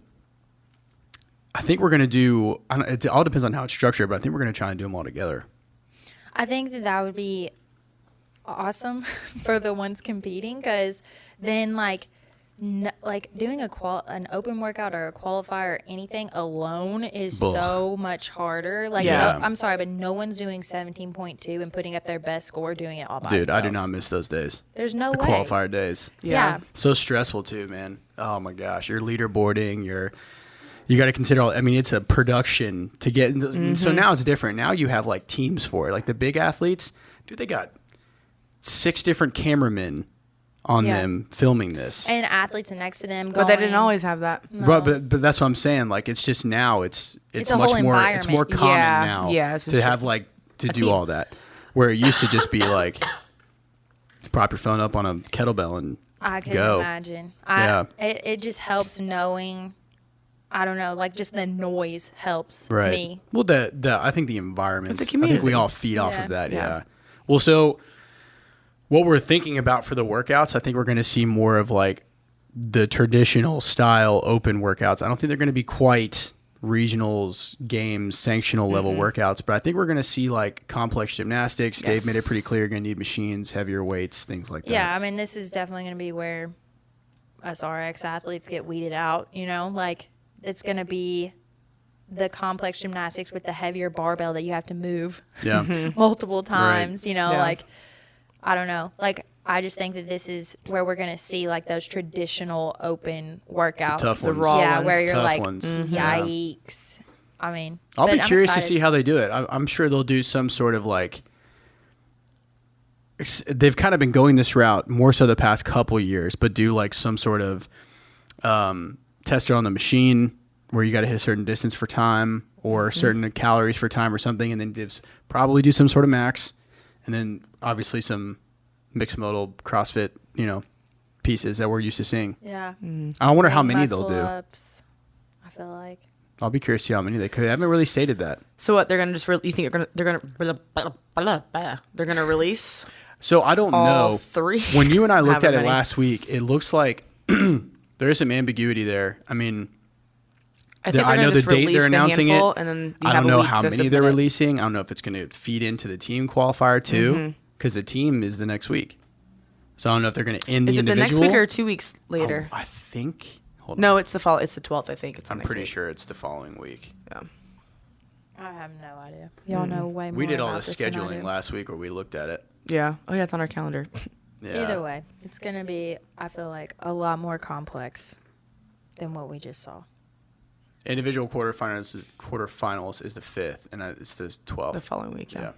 I think we're going to do, it all depends on how it's structured, but I think we're going to try and do them all together. I think that would be awesome for the ones competing, because then like doing an open workout or a qualifier or anything alone is Ugh. so much harder. Like, Yeah. I'm sorry, but no one's doing 17.2 and putting up their best score doing it all by Dude, I do themselves. not miss those days. There's no The way. qualifier days. Yeah. So stressful too, man. Oh my gosh. You're leaderboarding, you got to consider all, I mean, it's a production to get. So now it's different. Now you have like teams for it. Like the big athletes, dude, they got 6 different cameramen on Yeah. them filming this. And athletes next to them But they didn't always have that. No. But that's what I'm saying. Like it's just now it's It's a much whole more it's more environment. common Yeah, now yeah, it's just to true. have like to A do team. all that. Where it used to just be like prop your phone up on a kettlebell and I can go. imagine. Yeah. It just helps knowing, I don't know, like just the noise helps Right. me. Well, the I think the environment. It's a I think we community. all feed off Yeah. of that. Yeah. Yeah. Well, so what we're thinking about for the workouts, I think we're going to see more of like the traditional style open workouts. I don't think they're going to be quite regionals, games, sanctional level workouts, but I think we're going to see like complex gymnastics. Dave Yes. made it pretty clear. You're going to need machines, heavier weights, things like that. Yeah, I mean, this is definitely going to be where us RX athletes get weeded out, you know? Like, it's going to be the complex gymnastics with the heavier barbell that you have to move Yeah. multiple times, you know? Yeah. Like, I don't know. Like, I just think that this is where we're going to see, like, those traditional open workouts. tough The ones. raw Yeah, ones. where you're Tough like, ones. Yeah. yikes. I mean, I'll but be I'm curious to excited. see how they do it. I'm sure they'll do some sort of like. They've kind of been going this route more so the past couple years, but do like some sort of tester on the machine where you got to hit a certain distance for time or certain calories for time or something, and then probably do some sort of max, and then obviously some mixed modal CrossFit, pieces that we're used to seeing. Yeah. I wonder how Big many they'll muscle do. ups, I feel like. I'll be curious to see how many they could. They haven't really stated that. So what? They're gonna just you think they're gonna release So I don't all know. 3? When you and I looked However at it many. last week, it looks like there is some ambiguity there. I mean, I think I know the date they're announcing it. and then I don't know how many they're releasing. I don't know if it's going to feed into the team qualifier too, because the team is the next week. So I don't know if they're going to end Is the it the individual. next week or 2 weeks later? Oh, I think. Hold on. No, it's the fall. It's the 12th. I think it's. I'm next pretty week. sure it's the following week. Yeah. I have no idea. Y'all know way more. We did all about the this than I scheduling do. last week where we looked at it. Yeah. Oh yeah, it's on our calendar. Yeah. Either way, it's gonna be, I feel like, a lot more complex than what we just saw. Individual quarterfinals is the 5th, and it's the 12th. The following week. Yeah.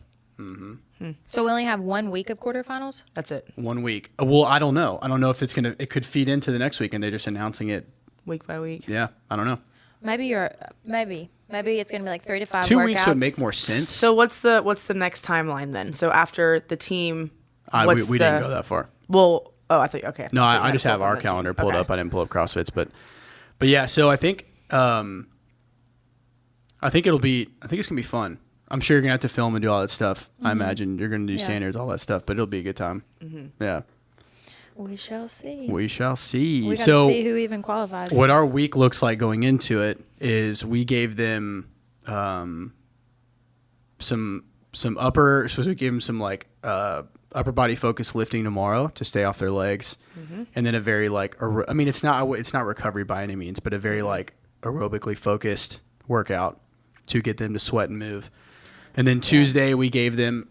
So we only have 1 week of quarterfinals? That's it. 1 week. Well, I don't know. I don't know if it could feed into the next week and they're just announcing it Week by week. Yeah, I don't know. Maybe it's gonna be like 3 to 5 2 workouts. weeks would make more sense. So what's the next timeline then? So after the team, we didn't go that far. Well, I thought okay. No, I just have our calendar pulled up. I didn't pull up CrossFit's, but yeah. So I think it's gonna be fun. I'm sure you're gonna have to film and do all that stuff. I imagine you're gonna do standards, all that stuff, but it'll be a good time. Yeah. We shall see. We shall see. We got to see who even qualifies. What our week looks like going into it is we gave them some upper. So we gave them some like upper body focused lifting tomorrow to stay off their legs, and then a very like it's not recovery by any means, but a very like aerobically focused workout to get them to sweat and move. And then Tuesday we gave them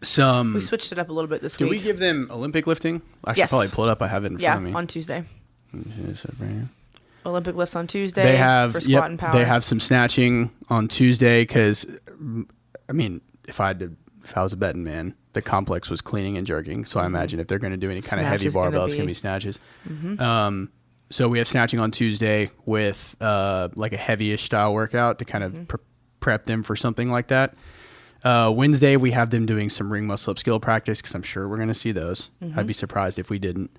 we switched it up a little bit this week. Did we give them Olympic lifting? I should Yes. probably pull it up. I have it in front of me. Yeah, on Tuesday. Is it right here? Olympic lifts on Tuesday. They have for squat and power. They have some snatching on Tuesday because, if I was a betting man, the complex was cleaning and jerking. So I imagine if they're going to do any kind of heavy barbell, it's going to be snatches. So we have snatching on Tuesday with like a heavy-ish style workout to kind of prep them for something like that. Wednesday, we have them doing some ring muscle up skill practice because I'm sure we're going to see those. I'd be surprised if we didn't.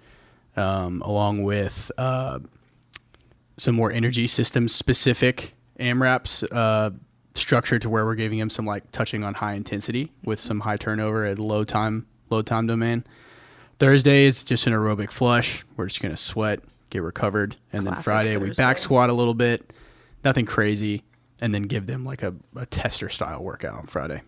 Along with some more energy system specific AMRAPs structured to where we're giving them some like touching on high intensity with some high turnover at low time domain. Thursday is just an aerobic flush. We're just going to sweat, get recovered. And then Friday, we back squat a little bit, nothing crazy, and then give them like a tester style workout on Friday.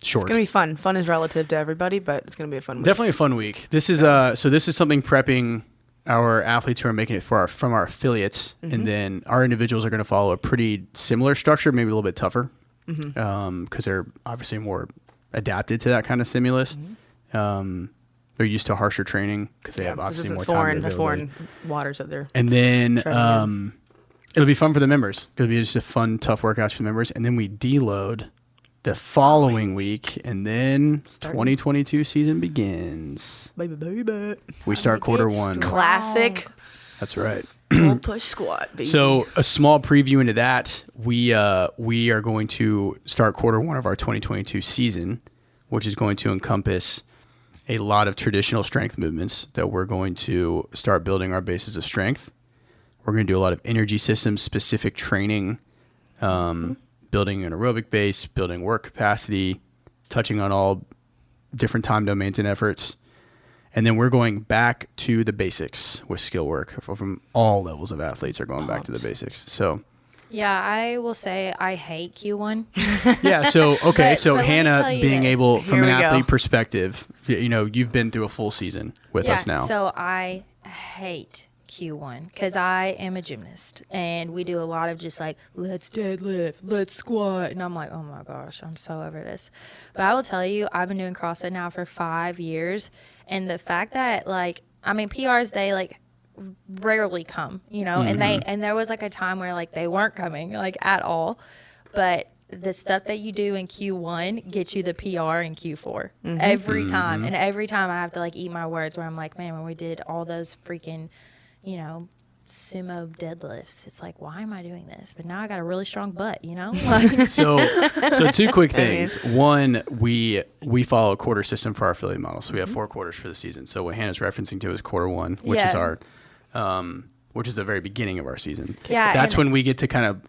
Short. It's going to be fun. Fun is relative to everybody, but it's going to be a fun week. Definitely a fun week. This is this is something prepping our athletes who are making it from our affiliates, and then our individuals are going to follow a pretty similar structure, maybe a little bit tougher, because they're obviously more adapted to that kind of stimulus. They're used to harsher training because they have obviously more time. Foreign waters that they're. And then it'll be fun for the members. It'll be just a fun, tough workouts for the members, and then we deload the following week, and then 2022 season begins. Baby. We start quarter one. Classic. That's right. Pull push squat, baby. So a small preview into that, we are going to start quarter one of our 2022 season, which is going to encompass a lot of traditional strength movements that we're going to start building our bases of strength. We're going to do a lot of energy systems specific training, building an aerobic base, building work capacity, touching on all different time domains and efforts. And then we're going back to the basics with skill work. From all levels of athletes are going back to the basics. So yeah, I will say I hate Q1. Yeah, so okay, but Hannah, being able from an athlete go. perspective, you've been through a full season with us now. So I hate Q1 because I am a gymnast and we do a lot of just like, let's deadlift, let's squat. And I'm like, oh my gosh, I'm so over this. But I will tell you, I've been doing CrossFit now for 5 years. And the fact that PRs, they like rarely come, and there was like a time where like they weren't coming like at all. But the stuff that you do in Q1 gets you the PR in Q4 every time. And every time I have to like eat my words where I'm like, man, when we did all those freaking sumo deadlifts, it's like, why am I doing this? But now I got a really strong butt, So two quick things. One, we follow a quarter system for our affiliate model. So we have 4 quarters for the season. So what Hannah's referencing to is quarter one, which is our which is the very beginning of our season. Yeah, that's when we get to kind of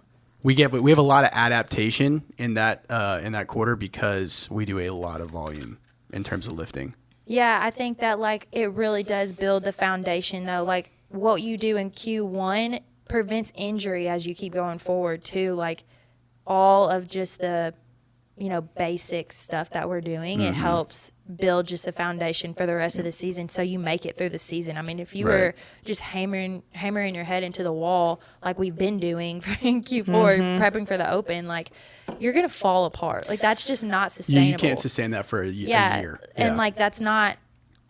we have a lot of adaptation in that quarter because we do a lot of volume in terms of lifting. Yeah, I think that like it really does build the foundation though. Like what you do in Q1 prevents injury as you keep going forward too. Like all of just the, basic stuff that we're doing, it helps build just a foundation for the rest of the season so you make it through the season. I mean, if you were just hammering your head into the wall like we've been doing in Q4, prepping for the Open, like you're going to fall apart. Like that's just not sustainable. You can't sustain that for a year. And like that's not,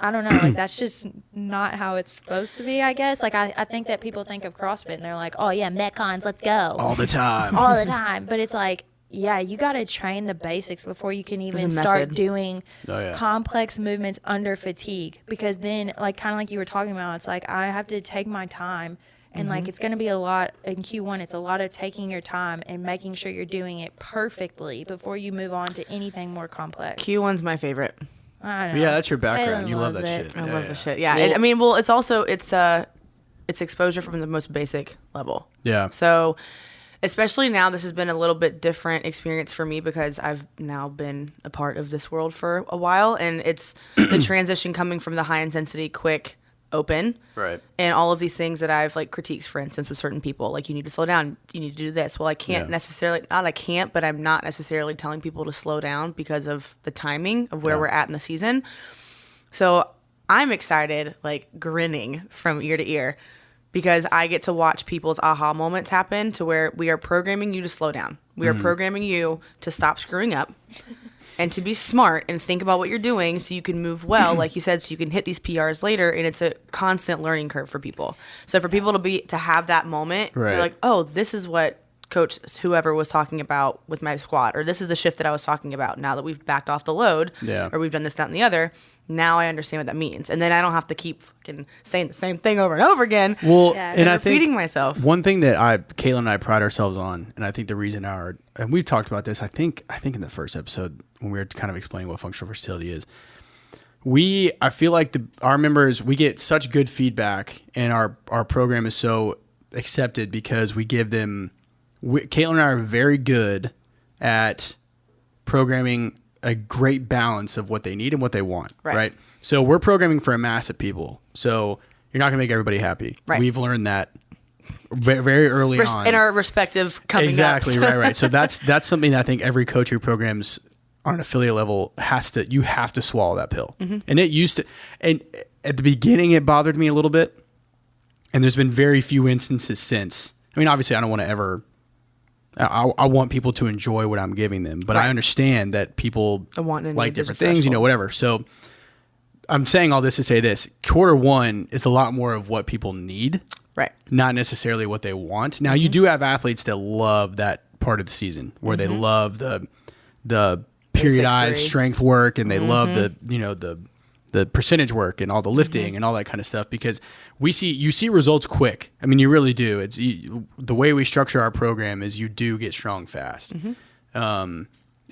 I don't know, like that's just not how it's supposed to be, I guess. Like I think that people think of CrossFit and they're like, oh yeah, Metcons, let's go. All the time. All the time. But it's like, yeah, you got to train the basics before you can even a start method. doing Oh, yeah. complex movements under fatigue. Because then, like, kind of like you were talking about, it's like I have to take my time. And, like, it's going to be a lot in Q1. It's a lot of taking your time and making sure you're doing it perfectly before you move on to anything more complex. Q1's my favorite. I don't know. Yeah, that's your background. Jalen You love loves that it. shit. I Yeah, love yeah. the shit. Yeah. Well- I mean, well, it's also, it's exposure from the most basic level. Yeah. So, especially now, this has been a little bit different experience for me because I've now been a part of this world for a while, and it's the transition coming from the high intensity, quick, open, Right. and all of these things that I've like critiques, for instance, with certain people, like you need to slow down, you need to do this. Well, I can't Yeah. necessarily, not I can't, but I'm not necessarily telling people to slow down because of the timing of where Yeah. we're at in the season. So I'm excited, like grinning from ear to ear, because I get to watch people's aha moments happen to where we are programming you to slow down. We are programming you to stop screwing up and to be smart and think about what you're doing so you can move well, like you said, so you can hit these PRs later. And it's a constant learning curve for people. So for people to have that moment, Right. they're like, oh, this is what coach whoever was talking about with my squat, or this is the shift that I was talking about. Now that we've backed off the load, Yeah. or we've done this, that, and the other, now I understand what that means. And then I don't have to keep fucking saying the same thing over and over again. Well, Yeah. and I repeating think myself. one thing that Caitlin and I pride ourselves on, and I think the reason and we've talked about this, I think in the first episode when we were kind of explaining what functional versatility is, I feel like our members, we get such good feedback, and our program is so accepted because we give them. Caitlin and I are very good at programming a great balance of what they need and what they want. Right. So we're programming for a mass of people. So you're not going to make everybody happy. Right. We've learned that very early on. In our respective coming Exactly. ups. Right. So that's something that I think every coach who programs on an affiliate level you have to swallow that pill. Mm-hmm. And it used to, and at the beginning it bothered me a little bit. And there's been very few instances since. I mean, obviously I don't want to ever, I want people to enjoy what I'm giving them, but I Right. understand that people want and like need, there's a different things, threshold. whatever. So I'm saying all this to say this: Q1 is a lot more of what people need, Right. not necessarily what they want. Now you do have athletes that love that part of the season where they love the periodized three. strength work, and they love the percentage work and all the lifting Mm-hmm. and all that kind of stuff, because you see results quick. I mean, you really do. It's the way we structure our program is you do get strong fast. Mm-hmm.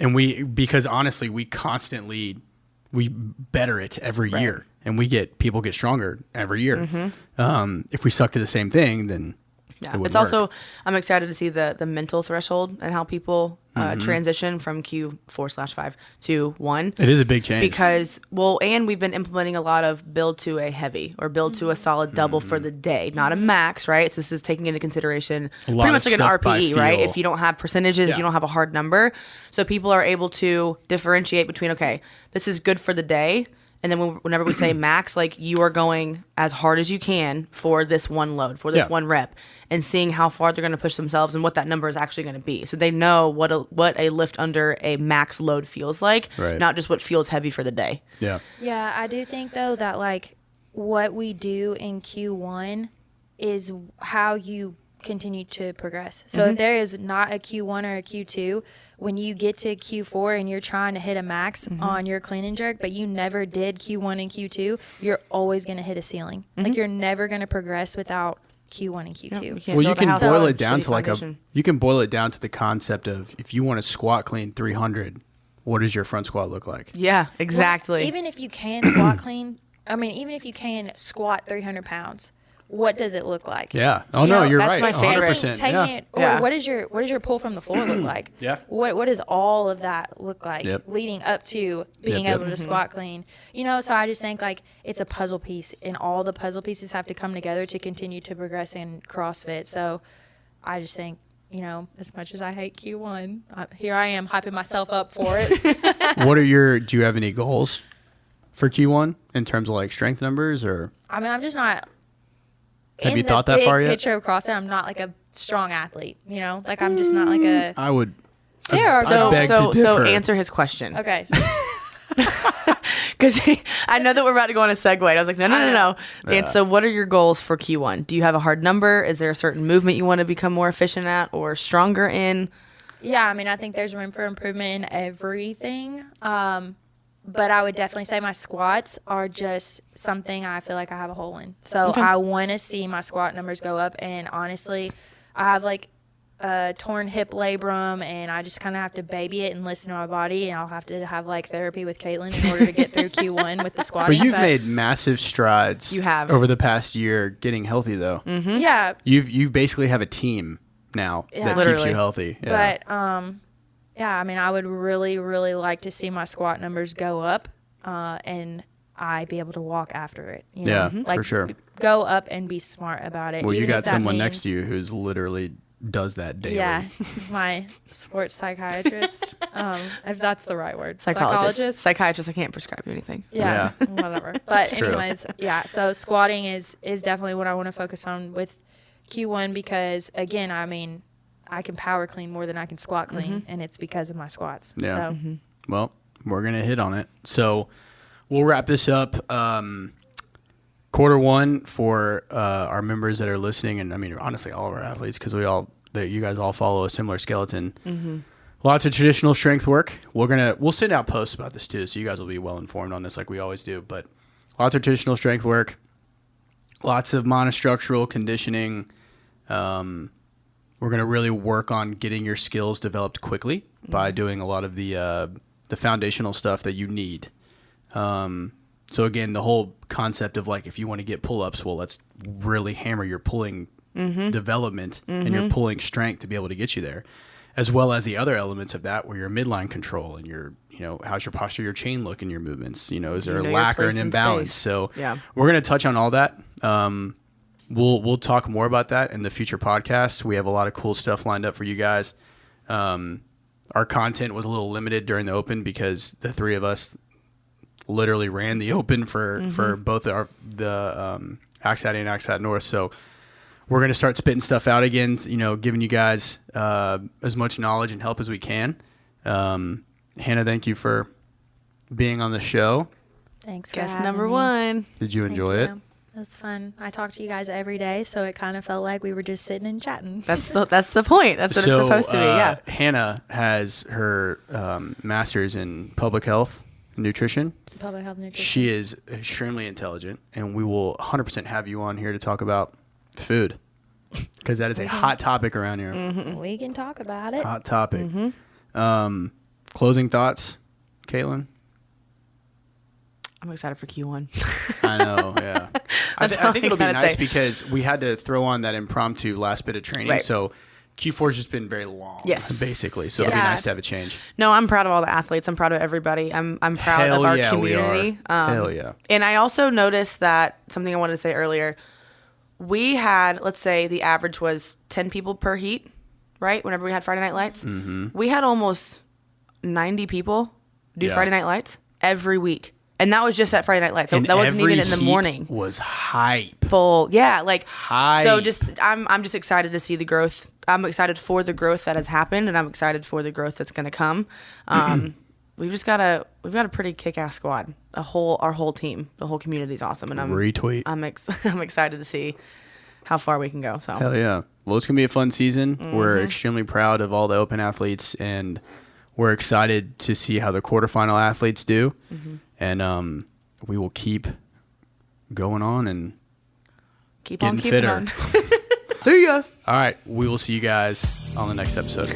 And because honestly, we better it every year, and people get stronger every year. If we stuck to the same thing, then Yeah, it wouldn't it's also, work. I'm excited to see the mental threshold and how people transition from Q4/5 to 1. It is a big change. Because, and we've been implementing a lot of build to a heavy or build to a solid double for the day, not a max, right? So this is taking into consideration A lot pretty of much like an stuff by RPE, right? feel. If you don't have percentages, if Yeah. you don't have a hard number. So people are able to differentiate between, okay, this is good for the day. And then whenever we say max, like you are going as hard as you can for this one load, for this Yeah. one rep, and seeing how far they're going to push themselves and what that number is actually going to be. So they know what a lift under a max load feels like, Right. not just what feels heavy for the day. Yeah. Yeah, I do think though that like what we do in Q1 is how you continue to progress. So if there is not a Q1 or a Q2, when you get to Q4 and you're trying to hit a max on your clean and jerk, but you never did Q1 and Q2, you're always going to hit a ceiling. Like you're never going to progress without Q1 and Q2. You can't Well, you build a can house boil on it down shitty to foundation. you can boil it down to the concept of, if you want to squat clean 300, what does your front squat look like? Yeah, exactly. Well, even if you can squat clean, even if you can squat 300 pounds, what does it look like? Yeah. Oh, You no, know, you're that's right. my favorite. 100%. Taking Yeah. it, or Yeah. what does your pull from the floor look like? Yeah. What does all of that look like Yep. leading up to being Yep. able to squat clean? So I just think like it's a puzzle piece, and all the puzzle pieces have to come together to continue to progress in CrossFit. So I just think, as much as I hate Q1, here I am hyping myself up for it. Do you have any goals for Q1 in terms of like strength numbers, or? I'm just not. Have you in thought the that big far yet? picture of CrossFit, I'm not like a strong athlete. Like I'm just not like a. I would. There are so, beg to so differ. answer his question. Okay. Because I know that we're about to go on a segue. And I was like, no. Yeah. And so what are your goals for Q1? Do you have a hard number? Is there a certain movement you want to become more efficient at or stronger in? Yeah, I mean, I think there's room for improvement in everything. But I would definitely say my squats are just something I feel like I have a hole in. So I want to see my squat numbers go up. And honestly, I have like a torn hip labrum, and I just kind of have to baby it and listen to my body. And I'll have to have like therapy with Caitlin in order to get through Q1 with the squatting. But you've made massive strides. You have. Over the past year getting healthy, though. Mm-hmm. Yeah. You basically have a team now that keeps you healthy. Yeah. But, yeah, I mean, I would really, really like to see my squat numbers go up, and I be able to walk after it. You know? Yeah, for sure. Go up and be smart about it. Well, you got someone next to you who's literally does that daily. Yeah, my sports psychiatrist, if that's the right word. Psychologist. Psychiatrist, I can't prescribe you anything. Yeah. Whatever. But anyways, yeah, so squatting is definitely what I want to focus on with Q1 because, again, I mean, I can power clean more than I can squat clean, and it's because of my squats. Yeah. So. Well, we're going to hit on it. So we'll wrap this up. Quarter one for our members that are listening, and I mean, honestly, all of our athletes, because you guys all follow a similar skeleton. Mm-hmm. Lots of traditional strength work. We'll send out posts about this too, so you guys will be well informed on this, like we always do. But lots of traditional strength work, lots of monostructural conditioning. We're going to really work on getting your skills developed quickly by doing a lot of the foundational stuff that you need. So again, the whole concept of like, if you want to get pull-ups, well, let's really hammer your pulling development and your pulling strength to be able to get you there, as well as the other elements of that, where your midline control and your, how's your posture, your chain look and your movements, is there a lack or an imbalance? So we're going to touch on all that. We'll talk more about that in the future podcasts. We have a lot of cool stuff lined up for you guys. Our content was a little limited during the Open because the three of us literally ran the Open for both the AXAT and AXAT North. So we're going to start spitting stuff out again, giving you guys as much knowledge and help as we can. Hannah, thank you for being on the show. Thanks for Guest having number me. 1. Did you enjoy it? It was fun. I talk to you guys every day, so it kind of felt like we were just sitting and chatting. That's the point. That's what it's supposed to be. Yeah. Hannah has her master's in public health nutrition. Public health nutrition. She is extremely intelligent, and we will 100% have you on here to talk about food, because that is a hot topic around here. We can talk about it. Hot topic. Closing thoughts, Caitlin? I'm excited for Q1. I know, yeah. I think it'll be nice because we had to throw on that impromptu last bit of training. Right. So Q4's just been very long, basically. So it'll be nice to have a change. No, I'm proud of all the athletes. I'm proud of everybody. I'm proud of our community. We are. Hell yeah. And I also noticed that something I wanted to say earlier. We had, let's say the average was 10 people per heat, right? Whenever we had Friday Night Lights. Mm-hmm. We had almost 90 people do Friday Night Lights every week. And that was just at Friday Night Lights. So and that wasn't even in the morning. Was hype. Full. Yeah. Like, hype. So I'm just excited to see the growth. I'm excited for the growth that has happened, and I'm excited for the growth that's going to come. We've got a pretty kick-ass squad. Our whole team, the whole community is awesome. And retweet. I'm excited to see how far we can go. So hell yeah. Well, it's going to be a fun season. We're extremely proud of all the Open athletes, and we're excited to see how the quarterfinal athletes do. And we will keep going on and keep getting on keeping fitter. on. See ya. All right. We will see you guys on the next episode.